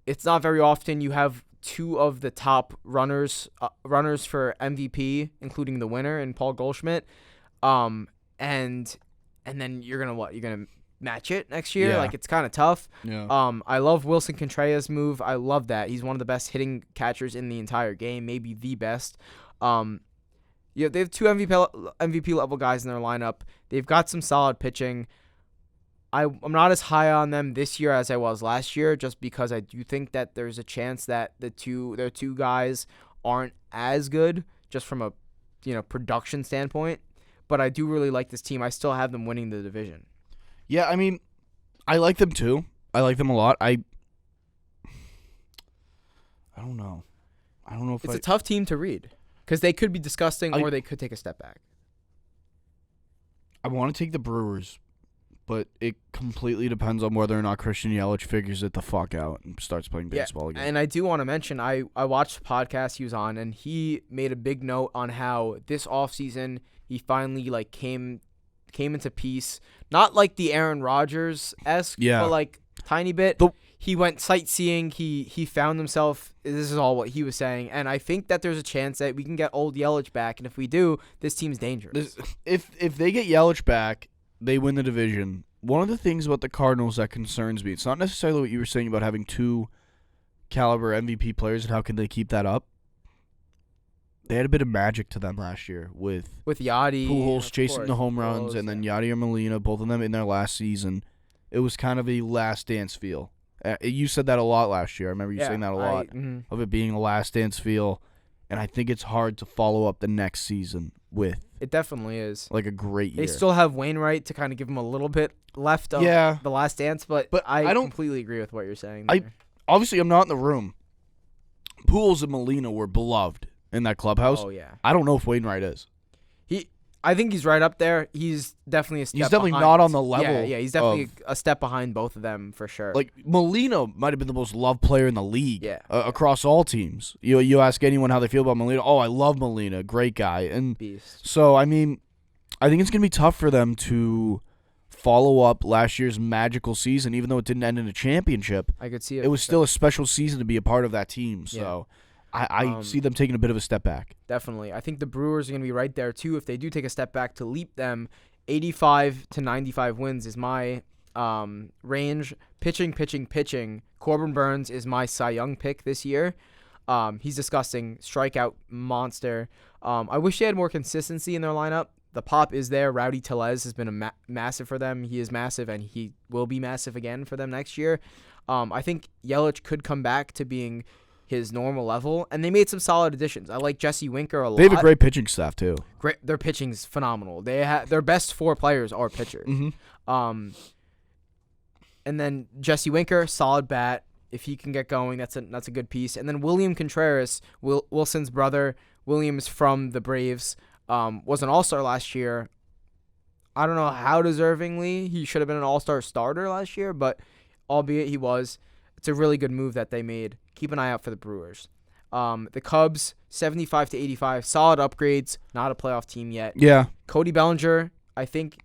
It's not very often you have two of the top runners for MVP, including the winner and Paul Goldschmidt. And then you're gonna match it next year. Yeah. Like, it's kind of tough. Yeah. I love Wilson Contreras' move. I love that. He's one of the best hitting catchers in the entire game, maybe the best. Yeah, they have two MVP level guys in their lineup. They've got some solid pitching. I'm not as high on them this year as I was last year, just because I do think that there's a chance that their two guys aren't as good, just from a production standpoint. But I do really like this team. I still have them winning the division. Yeah, I mean, I like them too. I like them a lot. I don't know. I don't know if it's a tough team to read because they could be disgusting or they could take a step back. I want to take the Brewers, but it completely depends on whether or not Christian Yelich figures it the fuck out and starts playing baseball again. And I do want to mention, I watched the podcast he was on, and he made a big note on how this offseason he finally came into peace. Not like the Aaron Rodgers-esque, but like tiny bit. He went sightseeing. He found himself. This is all what he was saying. And I think that there's a chance that we can get old Yelich back. And if we do, this team's dangerous. If they get Yelich back, they win the division. One of the things about the Cardinals that concerns me, it's not necessarily what you were saying about having two caliber MVP players and how can they keep that up. They had a bit of magic to them last year with Yachty, Pujols chasing the home runs, and then Yachty or Molina, both of them in their last season. It was kind of a last dance feel. You said that a lot last year. I remember you saying that a lot, of it being a last dance feel. And I think it's hard to follow up the next season with. It definitely is. Like a great year. They still have Wainwright to kind of give them a little bit left of the last dance, but I don't completely agree with what you're saying there. Obviously, I'm not in the room. Pujols and Molina were beloved in that clubhouse. Oh, yeah. I don't know if Wainwright is. I think he's right up there. He's definitely a step He's definitely behind. not on the level. Yeah, he's definitely a step behind both of them for sure. Like, Molina might have been the most loved player in the league across all teams. You ask anyone how they feel about Molina, I love Molina, great guy. And Beast. So, I mean, I think it's going to be tough for them to follow up last year's magical season, even though it didn't end in a championship. I could see it. It was still a special season to be a part of that team, so... Yeah. I see them taking a bit of a step back. Definitely. I think the Brewers are going to be right there, too. If they do take a step back to leap them, 85 to 95 wins is my range. Pitching. Corbin Burns is my Cy Young pick this year. He's disgusting. Strikeout monster. I wish they had more consistency in their lineup. The pop is there. Rowdy Tellez has been massive for them. He is massive, and he will be massive again for them next year. I think Yelich could come back to being his normal level, and they made some solid additions. I like Jesse Winker a lot. They have a great pitching staff too. Great, their pitching's phenomenal. Their best four players are pitchers. Mm-hmm. And then Jesse Winker, solid bat. If he can get going, that's a good piece. And then William Contreras, Wilson's brother. Williams from the Braves, was an all-star last year. I don't know how deservingly he should have been an all-star starter last year, but albeit he was. It's a really good move that they made. Keep an eye out for the Brewers. The Cubs, 75 to 85, solid upgrades. Not a playoff team yet. Yeah. Cody Bellinger, I think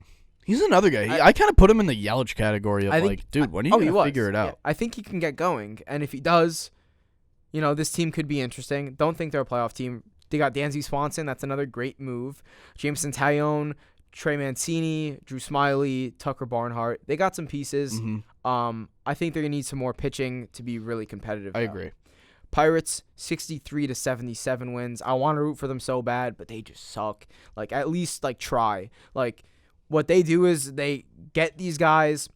he's another guy. I kind of put him in the Yelich category of dude, when are you gonna figure it out? Yeah, I think he can get going, and if he does, this team could be interesting. Don't think they're a playoff team. They got Dansby Swanson. That's another great move. Jameson Taillon, Trey Mancini, Drew Smyly, Tucker Barnhart. They got some pieces. Mm-hmm. I think they're going to need some more pitching to be really competitive. I agree. Pirates, 63 to 77 wins. I want to root for them so bad, but they just suck. At least, try. What they do is they get these guys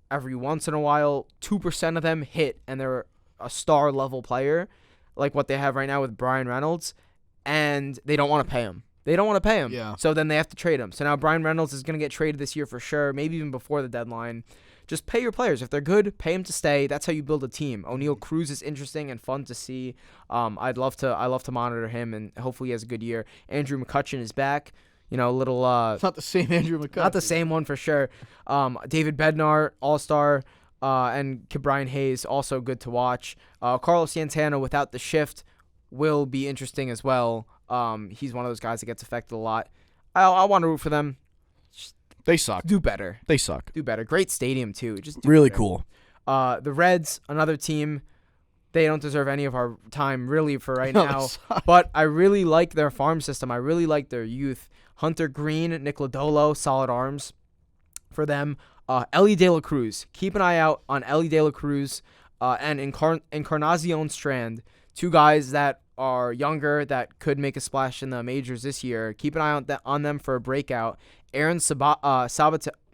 every once in a while. 2% of them hit, and they're a star-level player, like what they have right now with Brian Reynolds, and they don't want to pay him. Yeah. So then they have to trade him. So now Brian Reynolds is going to get traded this year for sure, maybe even before the deadline. Just pay your players. If they're good, pay them to stay. That's how you build a team. O'Neal Cruz is interesting and fun to see. I love to monitor him, and hopefully he has a good year. Andrew McCutchen is back. It's not the same Andrew McCutchen. Not the same one for sure. David Bednar, All-Star, and Ke'Bryan Hayes, also good to watch. Carlos Santana without the shift will be interesting as well. He's one of those guys that gets affected a lot. I want to root for them. They suck. Do better. They suck. Do better. Great stadium too. Just do really better. Cool. The Reds, another team. they don't deserve any of our time really for right No, now. it's not. But I really like their farm system. I really like their youth. Hunter Green, Nick Lodolo, solid arms for them. Ellie De La Cruz. Keep an eye out on Ellie De La Cruz and Encarnacion Strand. Two guys that are younger that could make a splash in the majors this year. Keep an eye on them for a breakout. Aaron Sabato,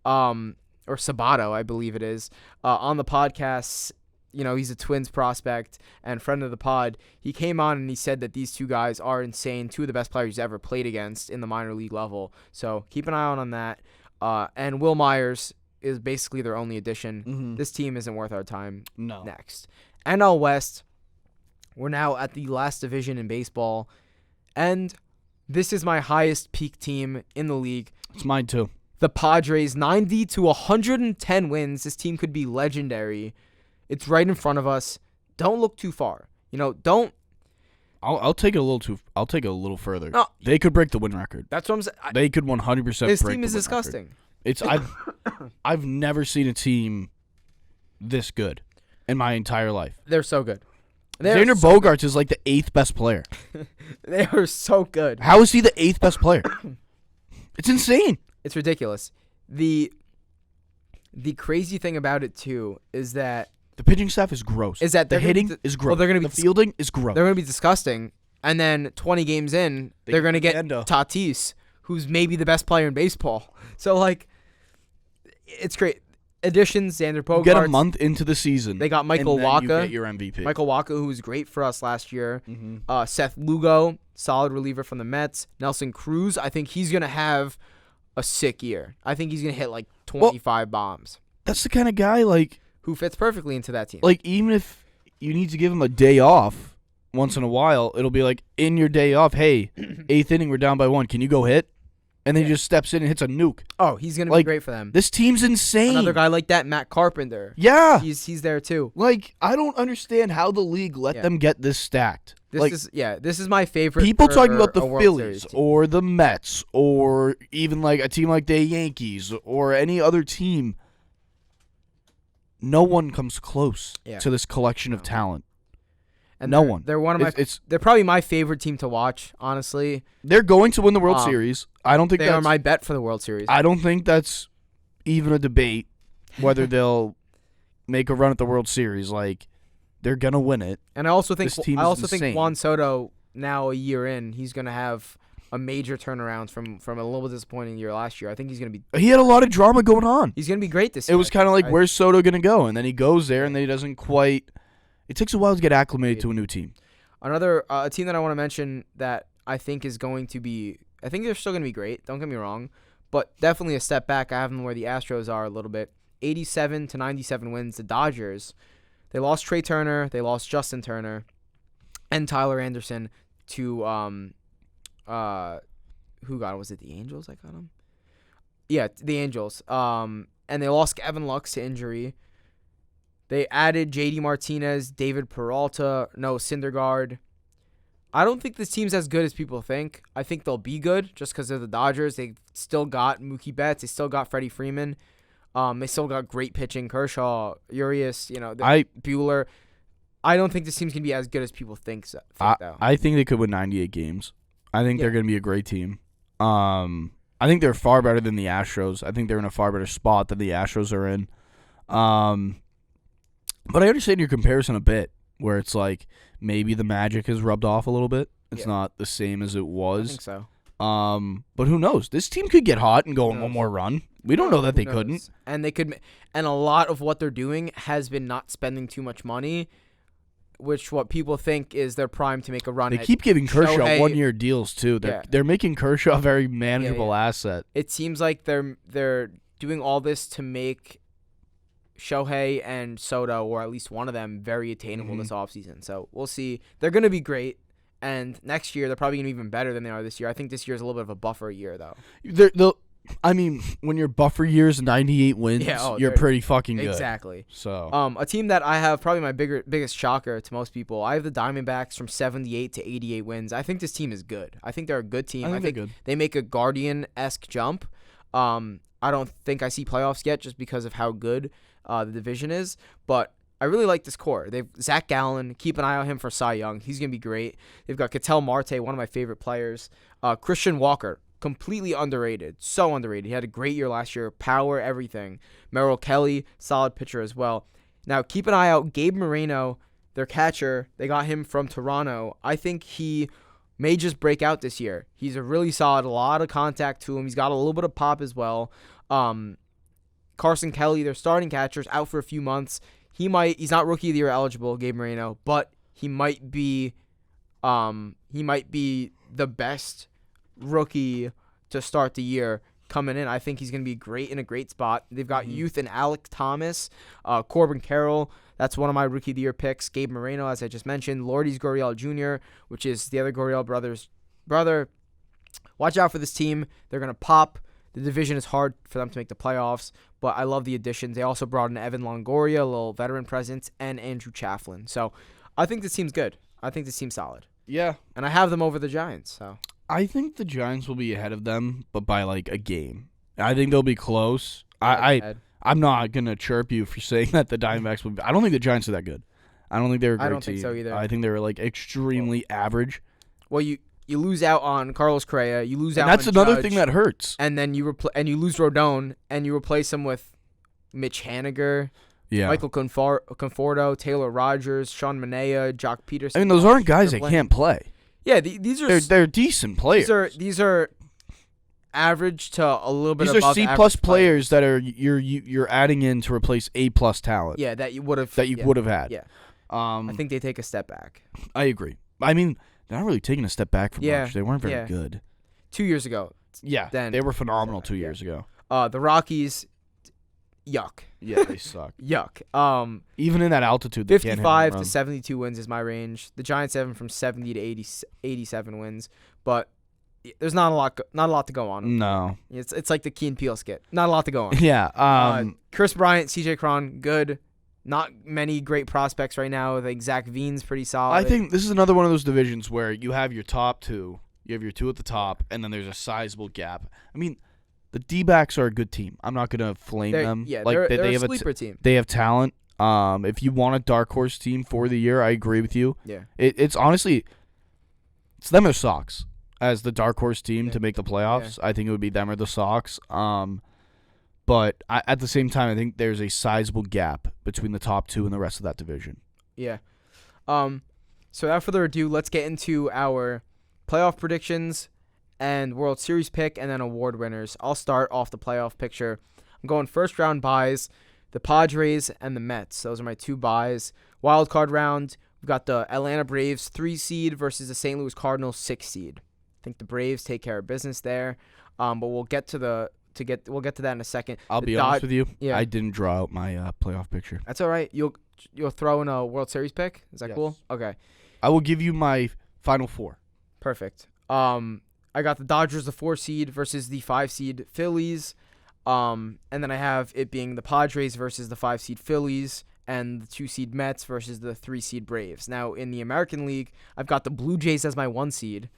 or Sabato, I believe it is, on the podcast. You know, he's a Twins prospect and friend of the pod. He came on and he said that these two guys are insane, two of the best players he's ever played against in the minor league level. So keep an eye out on that. And Will Myers is basically their only addition. Mm-hmm. This team isn't worth our time. No. Next. NL West. We're now at the last division in baseball. And this is my highest peak team in the league. It's mine too. The Padres, 90 to 110 wins. This team could be legendary. It's right in front of us. Don't look too far. You know, don't. I'll take it a little I'll take it a little further. No. They could break the win record. That's what I'm saying. They could 100% This break team the is win disgusting. record. It's I've never seen a team this good in my entire life. They're so good. Xander Bogaerts is like the 8th best player. They are so good. How is he the 8th best player? It's insane. It's ridiculous. The crazy thing about it too is that The pitching staff is gross. the the hitting is gross. Well, they're gonna be the fielding is gross. They're going to be disgusting. And then 20 games in, they're going to get Tatis, who's maybe the best player in baseball. So, like, it's great. Additions, Xander Bogaerts. You get a month into the season. They got Michael and then Wacha. You get your MVP. Michael Wacha, who was great for us last year. Mm-hmm. Seth Lugo, solid reliever from the Mets. Nelson Cruz, I think he's going to have a sick year. I think he's going to hit, like, 25 bombs. That's the kind of guy, like... Who fits perfectly into that team. Like, even if you need to give him a day off once in a while, it'll be like, in your day off, hey, 8th inning, we're down by 1. Can you go hit? And then he just steps in and hits a nuke. Oh, he's going to be great for them. This team's insane. Another guy like that, Matt Carpenter. Yeah. He's there, too. Like, I don't understand how the league let them get this stacked. This is my favorite. People talking about the World Phillies Series or the Mets or even like a team like the Yankees or any other team. No one comes close to this collection of talent. And no one. They're one of my. They're probably my favorite team to watch. Honestly, they're going to win the World Series. I don't think they are my bet for the World Series. I don't think that's even a debate whether they'll make a run at the World Series. Like, they're gonna win it. And I also think think Juan Soto, now a year in, he's gonna have a major turnaround from a little disappointing year last year. I think he's gonna be. He had a lot of drama going on. He's gonna be great this year. It was kind of like, where's Soto gonna go? And then he goes there, and then he doesn't quite. It takes a while to get acclimated to a new team. Another a team that I want to mention that I think is going to be. I think they're still gonna be great. Don't get me wrong, but definitely a step back. I have them where the Astros are a little bit. 87 to 97 wins. The Dodgers. They lost Trey Turner. They lost Justin Turner, and Tyler Anderson to who got him? Was it the Angels that got him? Yeah, the Angels. And they lost Kevin Lux to injury. They added J.D. Martinez, David Peralta, Noah Syndergaard. I don't think this team's as good as people think. I think they'll be good just because they're the Dodgers. They still got Mookie Betts. They still got Freddie Freeman. They still got great pitching. Kershaw, Urias, Buehler. I don't think this team's going to be as good as people think though. I think they could win 98 games. I think they're going to be a great team. I think they're far better than the Astros. I think they're in a far better spot than the Astros are in. But I understand your comparison a bit, where it's like maybe the magic has rubbed off a little bit. It's not the same as it was. I think so. But who knows? This team could get hot and go on one more run. We don't know that they couldn't. And they could. And a lot of what they're doing has been not spending too much money, which what people think is their prime to make a run. They keep giving Kershaw Shohei. 1-year deals too. They're making Kershaw a very manageable asset. It seems like they're doing all this to make Shohei and Soto, or at least one of them, very attainable this offseason. So we'll see. They're going to be great. And next year, they're probably going to be even better than they are this year. I think this year is a little bit of a buffer year, though. When your buffer year is 98 wins, you're pretty fucking good. Exactly. So, a team that I have, probably my biggest shocker to most people, I have the Diamondbacks from 78 to 88 wins. I think this team is good. I think they're a good team. I think they're good. They make a Guardian-esque jump. I don't think I see playoffs yet just because of how good the division is. But I really like this core. They've Zach Gallen. Keep an eye on him for Cy Young. He's going to be great. They've got Ketel Marte, one of my favorite players. Christian Walker, completely underrated. So underrated. He had a great year last year. Power, everything. Merrill Kelly, solid pitcher as well. Now, keep an eye out. Gabe Moreno, their catcher, they got him from Toronto. I think he may just break out this year. He's a really solid, a lot of contact to him. He's got a little bit of pop as well. Carson Kelly, their starting catcher's out for a few months. He's not Rookie of the Year eligible, Gabe Moreno, but he might be the best rookie to start the year coming in. I think he's going to be great in a great spot. They've got youth in Alec Thomas, Corbin Carroll. That's one of my Rookie of the Year picks. Gabe Moreno, as I just mentioned. Lourdes Gurriel Jr., which is the other Gurriel brother's brother. Watch out for this team. They're going to pop. The division is hard for them to make the playoffs, but I love the additions. They also brought in Evan Longoria, a little veteran presence, and Andrew Chafflin. So I think this team's good. I think this team's solid. Yeah. And I have them over the Giants. So I think the Giants will be ahead of them, but by like a game. I think they'll be close. I'm not going to chirp you for saying that the Diamondbacks will be. I don't think the Giants are that good. I don't think they're a great team. I don't think so either. I think they're like extremely average. Well, you lose out on Carlos Correa. You lose out. That's on another Judge, thing that hurts. And then you lose Rodon, and you replace him with Mitch Haniger, Michael Conforto, Taylor Rogers, Sean Manaea, Jock Peterson. I mean, those aren't guys that can't play. Yeah, these are they're decent players. These are average to a little bit. These above are C+ players that are you're adding in to replace A+ talent. Yeah, that you would have had. Yeah, I think they take a step back. I agree. I mean, they're not really taking a step back from much. They weren't very good 2 years ago. Yeah, they were phenomenal 2 years ago. The Rockies, yuck. Yeah, they suck. Yuck. Even in that altitude, they 55 to 72 wins is my range. The Giants have them from 70 to 87 wins, but there's not a lot to go on. No, it's like the Key and Peele skit. Not a lot to go on. Yeah. Chris Bryant, CJ Cron, good. Not many great prospects right now. I think Zach Veen's pretty solid. I think this is another one of those divisions where you have your top two. You have your two at the top, and then there's a sizable gap. I mean, the D-backs are a good team. I'm not going to flame them. Yeah, like, they're they a have sleeper team. They have talent. If you want a dark horse team for the year, I agree with you. Yeah. It's honestly, it's them or Sox as the dark horse team to make the playoffs. Yeah. I think it would be them or the Sox. But at the same time, I think there's a sizable gap between the top two and the rest of that division. Yeah. So without further ado, let's get into our playoff predictions and World Series pick and then award winners. I'll start off the playoff picture. I'm going first round buys, the Padres and the Mets. Those are my two buys. Wild card round, we've got the Atlanta Braves 3 seed versus the St. Louis Cardinals 6 seed. I think the Braves take care of business there. But we'll get to that in a second. I'll be honest with you. Yeah. I didn't draw out my playoff picture. That's all right. You'll throw in a World Series pick? Is that cool? Okay. I will give you my final four. Perfect. I got the Dodgers, the 4 seed versus the 5 seed Phillies. And then I have it being the Padres versus the 5 seed Phillies and the 2 seed Mets versus the 3 seed Braves. Now in the American League, I've got the Blue Jays as my 1 seed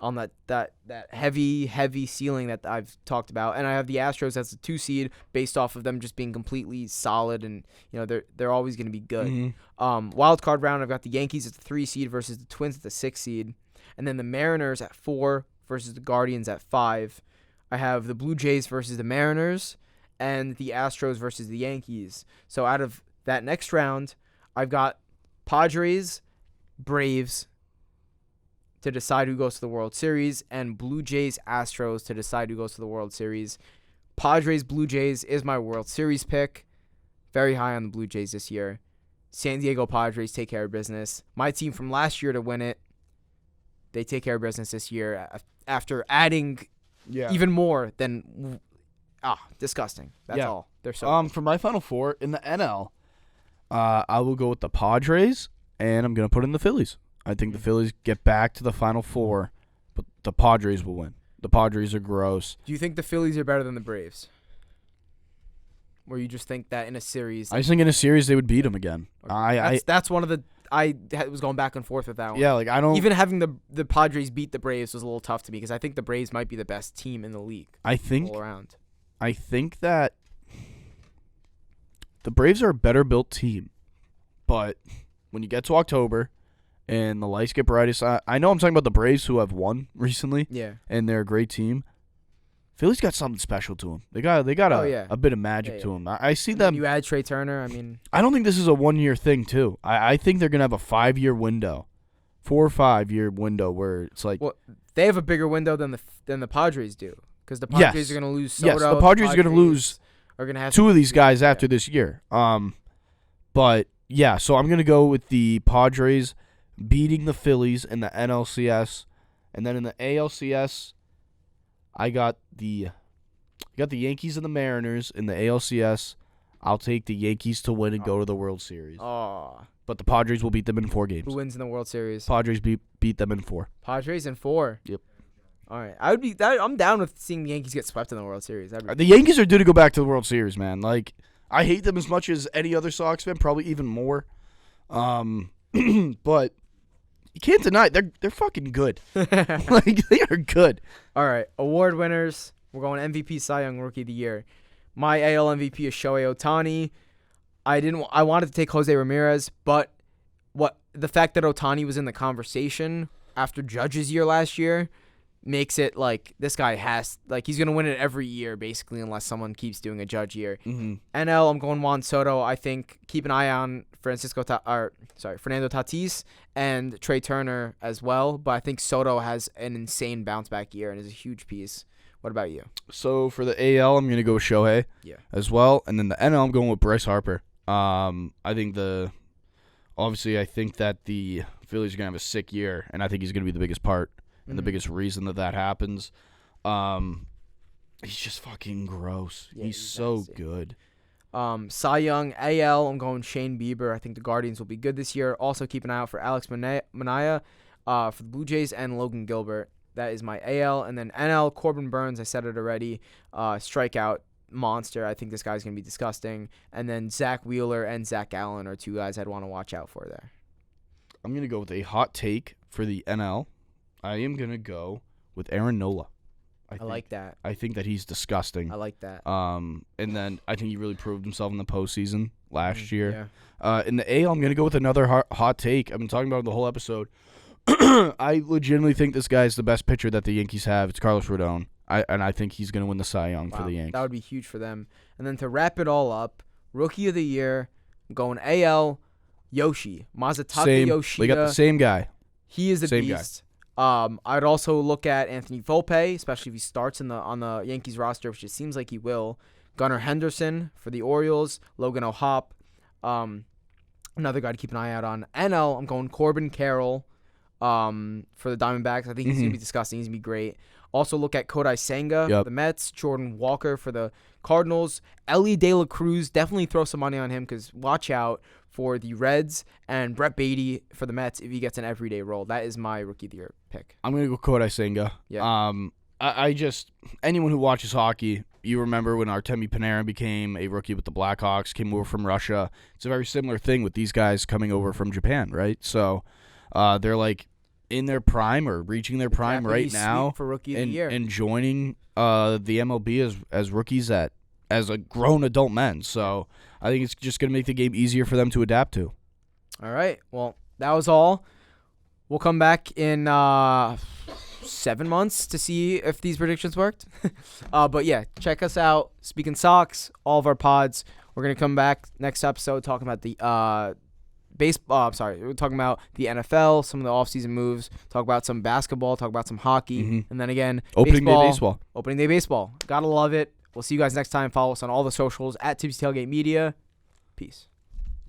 on that heavy ceiling that I've talked about, and I have the Astros as the 2 seed based off of them just being completely solid, and they're always going to be good. Mm-hmm. Wild card round, I've got the Yankees at the 3 seed versus the Twins at the 6 seed, and then the Mariners at 4 versus the Guardians at 5. I have the Blue Jays versus the Mariners and the Astros versus the Yankees. So out of that next round, I've got Padres, Braves to decide who goes to the World Series, and Blue Jays, Astros to decide who goes to the World Series. Padres, Blue Jays is my World Series pick. Very high on the Blue Jays this year. San Diego Padres take care of business. My team from last year to win it, they take care of business this year after adding even more than disgusting. That's all. They're so for my final four in the NL, I will go with the Padres, and I'm going to put in the Phillies. I think the Phillies get back to the Final Four, but the Padres will win. The Padres are gross. Do you think the Phillies are better than the Braves? Or you just think that in a series? I just think in a series they would beat them again. Okay. That's one of the... I was going back and forth with that one. Yeah, like I don't... Even having the Padres beat the Braves was a little tough to me because I think the Braves might be the best team in the league. All around. I think that the Braves are a better built team. But when you get to October and the lights get brightest, I know I'm talking about the Braves who have won recently. Yeah. And they're a great team. Philly's got something special to them. They got a bit of magic to them. I see them. You add Trey Turner. I mean, I don't think this is a 1-year thing too. I think they're gonna have a 5-year window, 4 or 5-year window where it's like. Well, they have a bigger window than the Padres do because the Padres are gonna lose Soto. Yes, the Padres are gonna lose. Are gonna have 2 of these guys after this year. But yeah, so I'm gonna go with the Padres beating the Phillies in the NLCS, and then in the ALCS. I got the Yankees and the Mariners in the ALCS. I'll take the Yankees to win and go to the World Series. Oh. But the Padres will beat them in 4 games. Who wins in the World Series? Padres beat them in 4. Padres in 4. Yep. All right. I'm down with seeing the Yankees get swept in the World Series. The Yankees are due to go back to the World Series, man. Like, I hate them as much as any other Sox fan, probably even more. But you can't deny it. They're fucking good. Like, they are good. All right, award winners. We're going MVP, Cy Young, Rookie of the Year. My AL MVP is Shohei Ohtani. I wanted to take Jose Ramirez, but the fact that Ohtani was in the conversation after Judge's year last year makes it like this guy he's gonna win it every year basically unless someone keeps doing a Judge year. Mm-hmm. NL, I'm going Juan Soto. I think keep an eye on Fernando Tatis and Trey Turner as well, but I think Soto has an insane bounce back year and is a huge piece. What about you? So for the AL, I'm gonna go with Shohei as well, and then the NL, I'm going with Bryce Harper. I think I think that the Phillies are gonna have a sick year, and I think he's gonna be the biggest part and the biggest reason that happens. He's just fucking gross. Yeah, he's so good. Cy Young, AL, I'm going Shane Bieber. I think the Guardians will be good this year. Also keep an eye out for Alex Manaea for the Blue Jays and Logan Gilbert. That is my AL. And then NL, Corbin Burns, I said it already. Strikeout monster. I think this guy's going to be disgusting. And then Zach Wheeler and Zach Allen are 2 guys I'd want to watch out for there. I'm going to go with a hot take for the NL. I am going to go with Aaron Nola. I like that. I think that he's disgusting. I like that. And then I think he really proved himself in the postseason last year. Yeah. In the AL, I'm going to go with another hot take. I've been talking about it the whole episode. I legitimately think this guy's the best pitcher that the Yankees have. It's Carlos Rodon. I think he's going to win the Cy Young for the Yankees. That would be huge for them. And then to wrap it all up, Rookie of the Year, I'm going AL, Yoshi. Masataka Yoshida. They got the same guy. He is the beast. I'd also look at Anthony Volpe, especially if he starts on the Yankees roster, which it seems like he will. Gunnar Henderson for the Orioles. Logan O'Hoppe. Another guy to keep an eye out on. NL, I'm going Corbin Carroll for the Diamondbacks. I think he's going to be disgusting. He's going to be great. Also look at Kodai Senga for the Mets. Jordan Walker for the Cardinals. Ellie De La Cruz, definitely throw some money on him because watch out for the Reds, and Brett Beatty for the Mets if he gets an everyday role. That is my Rookie of the Year pick. I'm going to go Kodai Senga. Yeah. I just, anyone who watches hockey, you remember when Artemi Panarin became a rookie with the Blackhawks, came over from Russia. It's a very similar thing with these guys coming over from Japan, right? So they're like in their prime or reaching their prime right now for Rookie of the Year. And joining the MLB as rookies as a grown adult men. So I think it's just going to make the game easier for them to adapt to. All right. Well, that was all. We'll come back in 7 months to see if these predictions worked. But yeah, check us out. Speaking Sox, all of our pods. We're going to come back next episode talking about the baseball. We're talking about the NFL, some of the offseason moves, talk about some basketball, talk about some hockey, and then again, Opening day baseball. Opening day baseball. Gotta love it. We'll see you guys next time. Follow us on all the socials at Tipsy Tailgate Media. Peace.